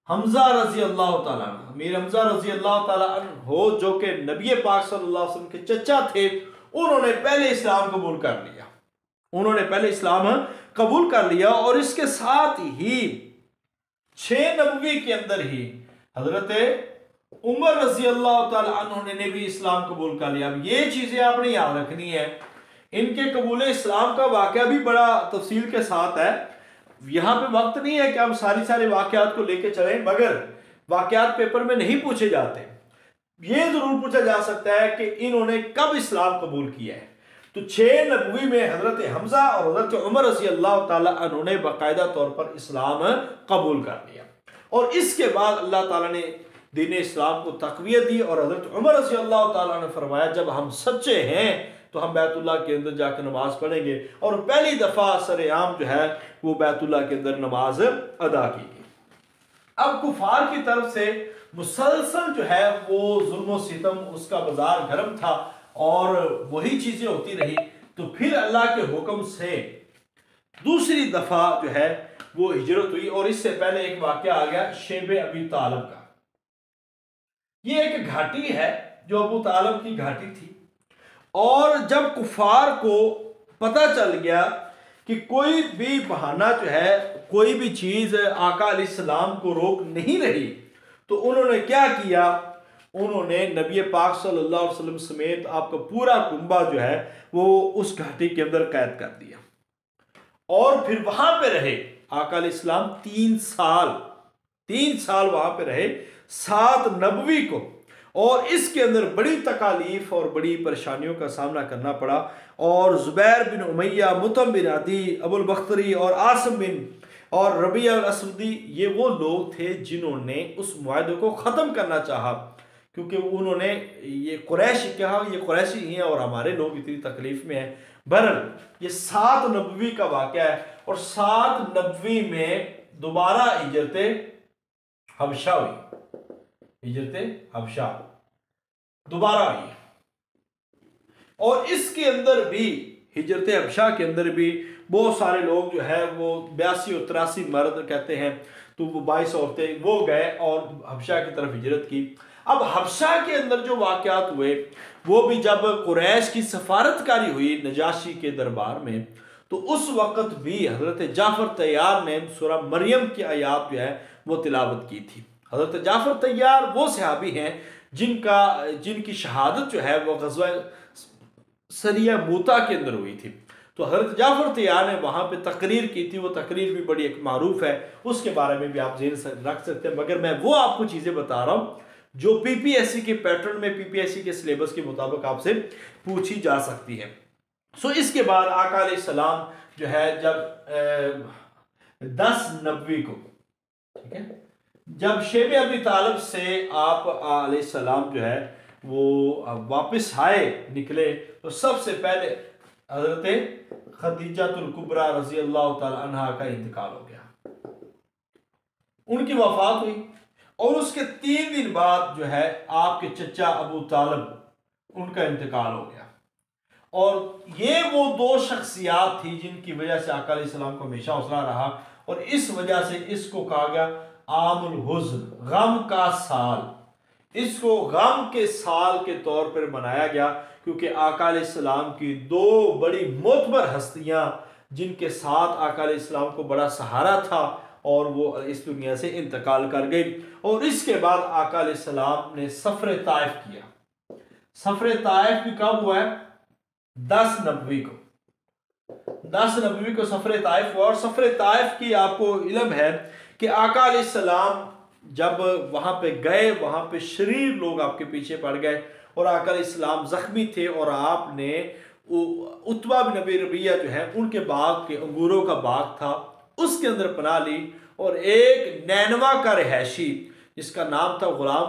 हमजा रजी अल्लाह ताला, मीर हमजा रजी अल्लाह ताला हो, जो कि नबी पाक सल्लल्लाहु अलैहि वसल्लम के चचा थे, उन्होंने पहले इस्लाम कबूल कर लिया। उन्होंने पहले इस्लाम कबूल कर लिया। और इसके साथ ही 6 नबवी के अंदर ही हजरत उमर रजी अल्लाह ताला अन्हु ने भी इस्लाम कबूल कर लिया। अब ये चीजें आपने याद रखनी है। इनके कबूल इस्लाम का वाकया भी बड़ा तफसील के साथ है। यहाँ पे वक्त नहीं है कि हम सारे वाकयात को लेके चलें, मगर वाकयात पेपर में नहीं पूछे जाते। ये जरूर पूछा जा सकता है कि इन्होंने कब इस्लाम कबूल किया है। तो 6 नबवी में हजरत हमजा और हजरत उमर रजी अल्लाह ताला अन्हु ने बाकायदा तौर पर इस्लाम कबूल कर लिया। और इसके बाद अल्लाह ताला ने दीन इस्लाम को तक़वियत दी। और हजरत उमर रजी अल्लाह ताला ने फरमाया, जब हम सच्चे हैं तो हम बैतुल्लाह के अंदर जाकर नमाज पढ़ेंगे। और पहली दफ़ा सरेआम जो है वो बैतुल्लाह के अंदर नमाज अदा की गई। अब कुफार की तरफ से मुसलसल जो है वो जुल्म सितम, उसका बाजार गर्म था। और वही चीजें होती रही। तो फिर अल्लाह के हुक्म से दूसरी दफा जो है वो हिजरत हुई। और इससे पहले एक वाकया आ गया शेब अबी तालिब का। ये एक घाटी है जो अबू तालिब की घाटी थी। और जब कुफार को पता चल गया कि कोई भी बहाना जो है, कोई भी चीज आका अलैहिस्सलाम को रोक नहीं रही, तो उन्होंने क्या किया, उन्होंने नबी पाक सल्लल्लाहु अलैहि वसल्लम समेत आपका पूरा कुंबा जो है वो उस घाटी के अंदर कैद कर दिया। और फिर वहां पे रहे आका अलैहिस्सलाम 3 साल वहां पे रहे, 7 नबवी को। और इसके अंदर बड़ी तकालीफ और बड़ी परेशानियों का सामना करना पड़ा। और जुबैर बिन उमैया, मुतम बिन अदी, अबुल बख्तरी और आसिम बिन और रबिया अल असदी, ये वो लोग थे जिन्होंने उस मुआहदे को ख़त्म करना चाहा, क्योंकि उन्होंने ये कुरैश कहा, ये कुरैशी ही हैं और हमारे लोग इतनी तकलीफ में हैं। बहरहाल ये 7 नबवी का वाक़या है। और 7 नबवी में दोबारा हिजरत हबशा हुई, हिजरत हबशा दोबारा हुई। और इसके अंदर भी, हिजरत हबशा के अंदर भी बहुत सारे लोग जो है वो 82 और 83 मर्द कहते हैं, तो वो 22 औरतें वो गए और हबशा की तरफ हिजरत की। अब हबशा के अंदर जो वाक़यात हुए वो भी जब कुरैश की सफारतकारी हुई नजाशी के दरबार में, तो उस वक़्त भी हज़रत जाफ़र तैयार ने सूरह मरियम की आयात जो है वो तिलावत की थी। हज़रत जाफ़र तैयार वो सहाबी हैं जिनकी शहादत जो है वो ग़ज़वा सरिया मूता के अंदर हुई थी। तो हज़रत जाफ़र तैयार ने वहाँ पे तकरीर की थी। वो तकरीर भी बड़ी एक मारूफ है, उसके बारे में भी आप ज़हन रख सकते हैं। मगर मैं वो आपको चीज़ें बता रहा हूँ जो पीपीएससी के पैटर्न में, पीपीएससी के सिलेबस के मुताबिक आपसे पूछी जा सकती है। सो इसके बाद आका अलैहिस्सलाम जो है जब 10 नबवी को, ठीक है, जब शेब अबी तालिब से आप अलैहिस्सलाम जो है वो वापस आए, निकले, तो सबसे पहले हज़रत खदीजातुल कुबरा रज़ी अल्लाह ताला अन्हा का इंतकाल हो गया, उनकी वफात हुई। और उसके 3 दिन बाद जो है आपके चचा अबू तालिब उनका इंतकाल हो गया। और ये वो 2 शख्सियात थी जिनकी वजह से आका अलैहिस्सलाम को हमेशा हौसला रहा। और इस वजह से इसको कहा गया आमुल हुज़्न, गम का साल। इसको गम के साल के तौर पर मनाया गया क्योंकि आका अलैहिस्सलाम की 2 बड़ी मोतबर हस्तियां जिनके साथ आका अलैहिस्सलाम को बड़ा सहारा था और वो इस दुनिया से इंतकाल कर गई। और इसके बाद आका अलैहिस्सलाम ने सफ़र ताइफ किया। सफ़र ताइफ भी कब हुआ है? 10 नबवी को। 10 नबवी को सफ़र ताइफ हुआ। और सफ़र ताइफ की आपको इल्म है कि आका अलैहिस्सलाम जब वहां पे गए, वहां पे शरीर लोग आपके पीछे पड़ गए और आका अलैहिस्सलाम जख्मी थे। और आपने उतबा बिन अबी रबिया जो है उनके बाग के अंगूरों का बाग था, उसके अंदर पनाह ली। और एक नैनवा का रिहायशी जिसका नाम था गुलाम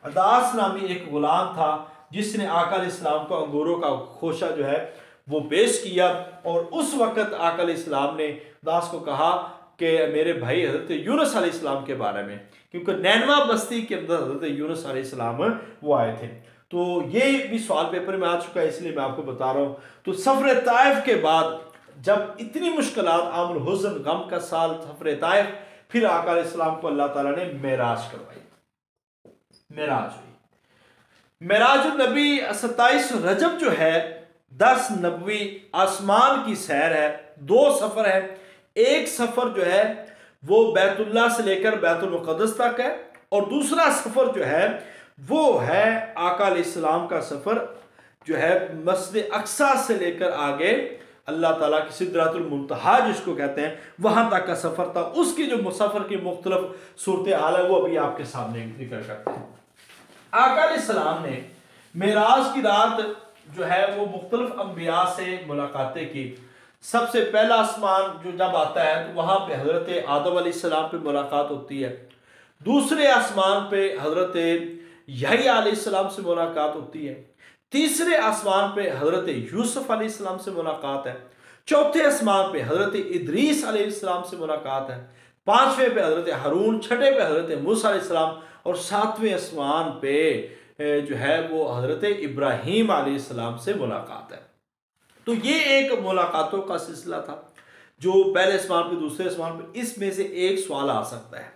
अदास नामी एक गुलाम था जिसने आका अलैहिस्सलाम को अंगूरों का खोशा जो है वो पेश किया। और उस वक़्त आका अलैहिस्सलाम ने दास को कहा कि मेरे भाई हज़रत यूनुस अलैहिस्सलाम के बारे में, क्योंकि नैनवा बस्ती के अंदर हज़रत यूनुस अलैहिस्सलाम वो आए थे। तो ये भी सवाल पेपर में आ चुका है, इसलिए मैं आपको बता रहा हूँ। तो सफ़र ताइफ के बाद जब इतनी मुश्किलात, आमुल हुज़्न, गम का साल, सफ़र ताइफ, फिर आका अलैहिस्सलाम को अल्लाह ताला ने मेराज करवाई, मेराज हुई। मेराजुन नबी 27 रजब जो है 10 नबवी आसमान की सैर है। 2 सफ़र है। एक सफ़र जो है वो बैतुल्लाह से लेकर बैतुल मुक़द्दस तक है और दूसरा सफ़र जो है वो है आका अलैहिस्सलाम का सफ़र जो है मस्जिद अक्सा से लेकर आगे अल्लाह ताला की सिदरातुल मुंतहा जिसको कहते हैं वहां तक का सफ़र था। उसकी जो सफ़र की मुख्तलिफ सूरत हाल है वो अभी आपके सामने जिक्र करते हैं। आका अलैहिस्सलाम ने मेराज की रात जो है वो मुख्तलिफ अंबिया से मुलाकातें की। सबसे पहला आसमान जो जब आता है तो वहां पे हज़रत आदम अलैहिस्सलाम पे मुलाकात होती है। दूसरे आसमान पे हज़रत यहया अलैहिस्सलाम से मुलाकात होती है। तीसरे आसमान पे हज़रत यूसुफ अलैहिस्सलाम से मुलाकात है। चौथे आसमान पे हज़रत इदरीस अलैहिस्सलाम से मुलाकात है। 5वें पे हज़रत हारून, 6ठे पे हज़रत मूसा अलैहिस्सलाम और 7वें आसमान पे जो है वो हज़रत इब्राहीम अलैहिस्सलाम से मुलाकात है। तो ये एक मुलाकातों का सिलसिला था जो पहले आसमान पे दूसरे आसमान पे, इसमें से एक सवाल आ सकता है,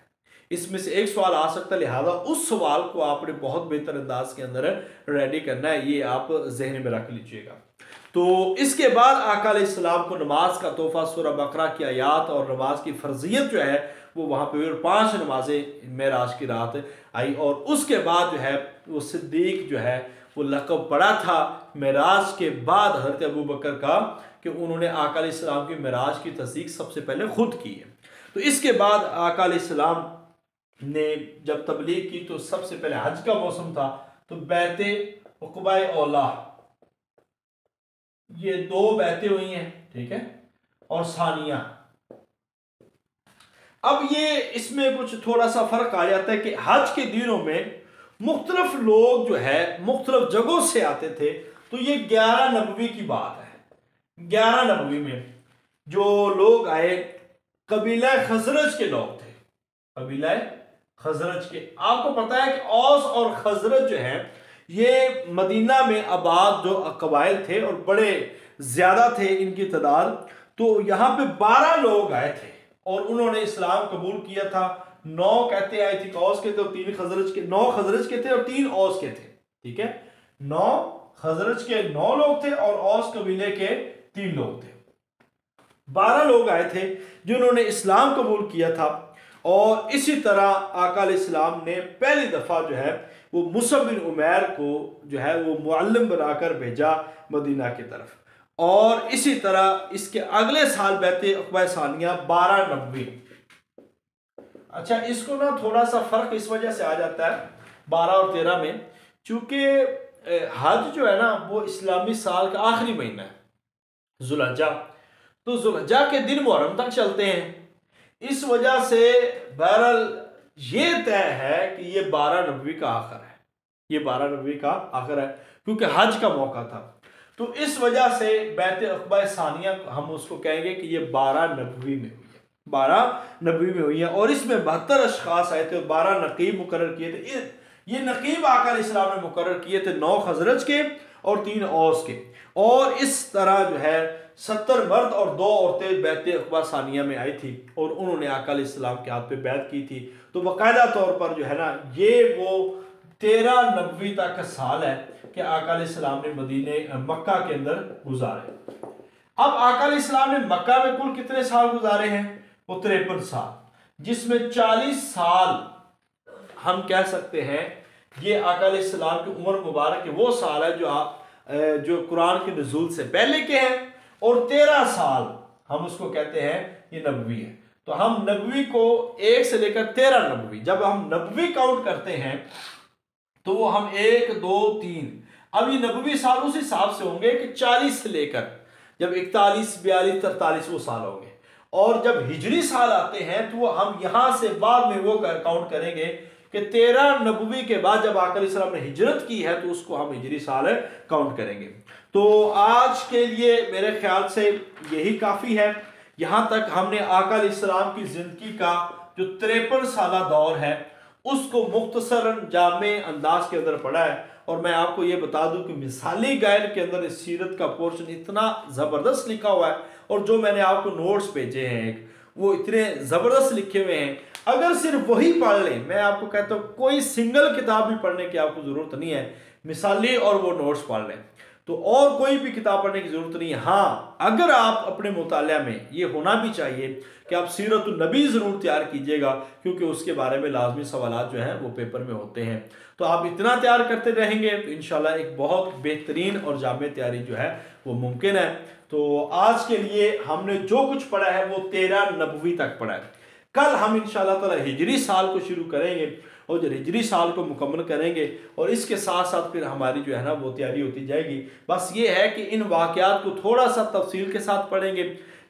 इसमें से एक सवाल आ सकता है, लिहाजा उस सवाल को आपने बहुत बेहतर अंदाज के अंदर रेडी करना है, ये आप जहन में रख लीजिएगा। तो इसके बाद आका अलैहिस्सलाम को नमाज का तोहफा सूरह बकरा की आयात और नमाज की फर्जियत जो है वो वहाँ पे 5 नमाजें मेराज की रात आई, और उसके बाद जो है वो सिद्दीक जो है वो लक़ब पड़ा था मेराज के बाद हज़रत अबू बकर का, कि उन्होंने आका अलैहिस्सलाम की मेराज की तस्दीक सबसे पहले खुद की है। तो इसके बाद आका अलैहिस्सलाम ने जब तबलीग की तो सबसे पहले हज का मौसम था, तो बैते उक़बा औला, ये 2 बैतें हुई हैं, ठीक है, और सानिया। अब ये इसमें कुछ थोड़ा सा फर्क आ जाता है कि हज के दिनों में मुख्तलिफ लोग जो है मुख्तलिफ जगहों से आते थे, तो ये 11 नबवी की बात है। 11 नबवी में जो लोग आए कबीला खजरज के लोग थे, कबीला खजरज के। आपको पता है कि औस और खजरज जो है ये मदीना में आबाद जो कबाइल थे और बड़े ज्यादा थे इनकी तादाद। तो यहाँ पे 12 लोग आए थे और उन्होंने इस्लाम कबूल किया था। 9 कहते आए थे औस के थे और 3 खजरज के, 9 खजरज के थे और 3 औस के थे, ठीक है। 9 खजरज के 9 लोग थे और औस कबीले के 3 लोग थे। 12 लोग आए थे जिन्होंने इस्लाम कबूल किया था। और इसी तरह आका अलैहिस्सलाम ने पहली दफा जो है वो मुसअब बिन उमैर को जो है वो मुअल्लिम बनाकर भेजा मदीना की तरफ। और इसी तरह इसके अगले साल बैते उक़बा सानिया 12 नबवी। अच्छा, इसको ना थोड़ा सा फर्क इस वजह से आ जाता है 12 और 13 में, चूंकि हज जो है ना वो इस्लामी साल का आखिरी महीना है जुलहज्जा, तो जुलहज्जा के दिन मुहर्रम तक चलते हैं। इस वजह से बहरहाल ये तय है कि ये 12 नबवी का आखिर है, ये 12 नबवी का आखिर है क्योंकि हज का मौका था। तो इस वजह से बैत उक़बा सानिया हम उसको कहेंगे कि ये 12 नबवी में हुई है, 12 नबवी में हुई है। और इसमें 72 अशखास आए थे, 12 नकीब मुकर्रर किए थे। ये नकीब आका अलैहिस्सलाम ने मुकर्रर किए थे 9 खजरज के और 3 औस के। और इस तरह जो है 70 मर्द और 2 औरतें बैत उक़बा सानिया में आई थी और उन्होंने आका अलैहिस्सलाम के हाथ पे बैत की थी। तो बाकायदा तौर पर जो है ना ये वो 13 नबवी तक का साल है कि आका अलैहिस्सलाम ने मदीने मक्का के अंदर गुजारे। अब आका अलैहिस्सलाम ने मक्का में कुल कितने साल गुजारे हैं? वो 53 साल, जिसमें 40 साल हम कह सकते हैं ये आका अलैहिस्सलाम की उम्र मुबारक के वो साल है जो कुरान के नुज़ूल से पहले के हैं, और 13 साल हम उसको कहते हैं ये नबवी है। तो हम नबवी को 1 से लेकर 13 नबवी, जब हम नबवी काउंट करते हैं तो वो हम 1 2 3, अब ये नबवी साल उस हिसाब से होंगे कि 40 से लेकर जब 41 42 43 वो साल होंगे। और जब हिजरी साल आते हैं तो वो हम यहां से बाद में वो काउंट करेंगे कि 13 नबवी के बाद जब आका अलैहिस्सलाम ने हिजरत की है तो उसको हम हिजरी साल काउंट करेंगे। तो आज के लिए मेरे ख्याल से यही काफ़ी है। यहाँ तक हमने आका अलैहिस्सलाम की ज़िंदगी का जो 53 साला दौर है उसको मुख्तसरन जामे अंदाज के अंदर पढ़ा है। और मैं आपको ये बता दूं कि मिसाली गायन के अंदर इस सीरत का पोर्शन इतना ज़बरदस्त लिखा हुआ है, और जो मैंने आपको नोट्स भेजे हैं वो इतने ज़बरदस्त लिखे हुए हैं। अगर सिर्फ वही पढ़ लें, मैं आपको कहता हूँ कोई सिंगल किताब भी पढ़ने की आपको ज़रूरत नहीं है, मिसाली और वो नोट्स पढ़ लें तो और कोई भी किताब पढ़ने की ज़रूरत नहीं है। हाँ, अगर आप अपने मुतालिया में ये होना भी चाहिए कि आप सीरतुन नबी ज़रूर तैयार कीजिएगा, क्योंकि उसके बारे में लाजमी सवालात जो हैं वो पेपर में होते हैं। तो आप इतना तैयार करते रहेंगे तो इंशाल्लाह एक बहुत बेहतरीन और जामे तैयारी जो है वो मुमकिन है। तो आज के लिए हमने जो कुछ पढ़ा है वो 13 नबवी तक पढ़ा है। कल हम इंशाल्लाह ताला हिजरी साल को शुरू करेंगे और जो हिजरी साल को मुकम्मल करेंगे, और इसके साथ साथ फिर हमारी जो है ना वो तैयारी होती जाएगी। बस ये है कि इन वाक़यात को थोड़ा सा तफसील के साथ पढ़ेंगे,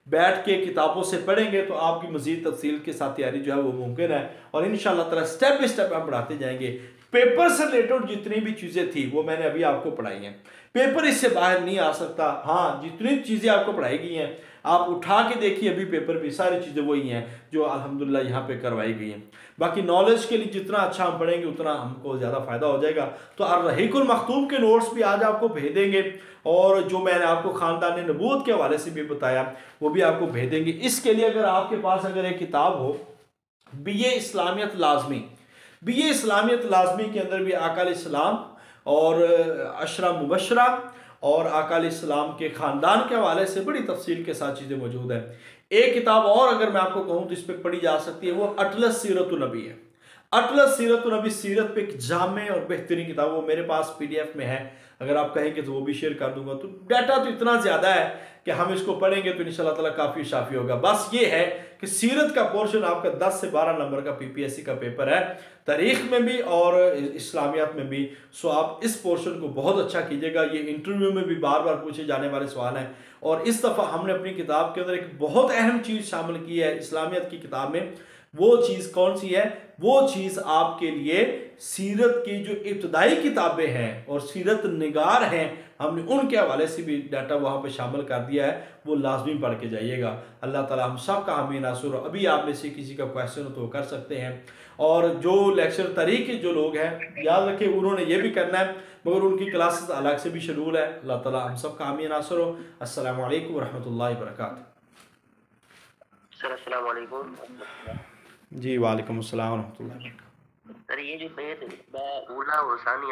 बैठ के किताबों से पढ़ेंगे तो आपकी मज़ीद तफसील के साथ तैयारी जो है वो मुमकिन है। और इंशाल्लाह ताला स्टेप बाय स्टेप हम बढ़ाते जाएंगे। पेपर से रिलेटेड जितनी भी चीज़ें थी वो मैंने अभी आपको पढ़ाई हैं। पेपर इससे बाहर नहीं आ सकता। हाँ, जितनी चीज़ें आपको पढ़ाई गई हैं आप उठा के देखिए, अभी पेपर भी सारी चीज़ें वही हैं जो अल्हम्दुलिल्लाह यहाँ पे करवाई गई हैं। बाकी नॉलेज के लिए जितना अच्छा हम पढ़ेंगे उतना हमको ज़्यादा फ़ायदा हो जाएगा। तो अर्रहीकुल मखतूम के नोट्स भी आज आपको भेज देंगे, और जो मैंने आपको ख़ानदान नबूवत के हवाले से भी बताया वो भी आपको भेज देंगे। इसके लिए अगर आपके पास अगर एक किताब हो, BA इस्लामियत लाजमी, BA इस्लामियत लाजमी के अंदर भी आकाल इस्लाम और अशरा मुबशरा और आकाल इस्लाम के ख़ानदान के हवाले से बड़ी तफसील के साथ चीज़ें मौजूद हैं। एक किताब और अगर मैं आपको कहूँ तो इस पर पढ़ी जा सकती है, वो अटलस सीरतुन नबी है। अटलस सीरतुन नबी, सीरत पे एक जामे और बेहतरीन किताब, वो मेरे पास PDF में है, अगर आप कहेंगे तो वो भी शेयर कर दूंगा। तो डाटा तो इतना ज़्यादा है कि हम इसको पढ़ेंगे तो इंशाल्लाह ताला काफ़ी शाफी होगा। बस ये है कि सीरत का पोर्शन आपका 10 से 12 नंबर का PPSC का पेपर है, तारीख में भी और इस्लामियात में भी। सो आप इस पोर्शन को बहुत अच्छा कीजिएगा, ये इंटरव्यू में भी बार बार पूछे जाने वाले सवाल हैं। और इस दफ़ा हमने अपनी किताब के अंदर एक बहुत अहम चीज़ शामिल की है इस्लामियत की किताब में। वो चीज़ कौन सी है? वो चीज़ आपके लिए सीरत की जो इब्तदाई किताबें हैं और सीरत निगार हैं, हमने उनके हवाले से भी डाटा वहाँ पे शामिल कर दिया है, वो लाजमी पढ़ के जाइएगा। अल्लाह ताला हम सब का हमें नासुर। अभी आप में से किसी का क्वेश्चन हो तो कर सकते हैं। और जो लेक्चर तरीके जो लोग हैं, याद रखें उन्होंने ये भी करना है, मगर उनकी क्लासेस अलग से भी शेड्यूल है। अल्लाह ताला हम सब का हमें नासुर हो। अस्सलामु अलैकुम रहमतुल्लाहि व बरकातहू। सर अस्सलाम वालेकुम। जी वालेकुम अस्सलाम रहमतुल्लाहि व बरकातहू। सर ये जो पेज मैं उला हुसैनी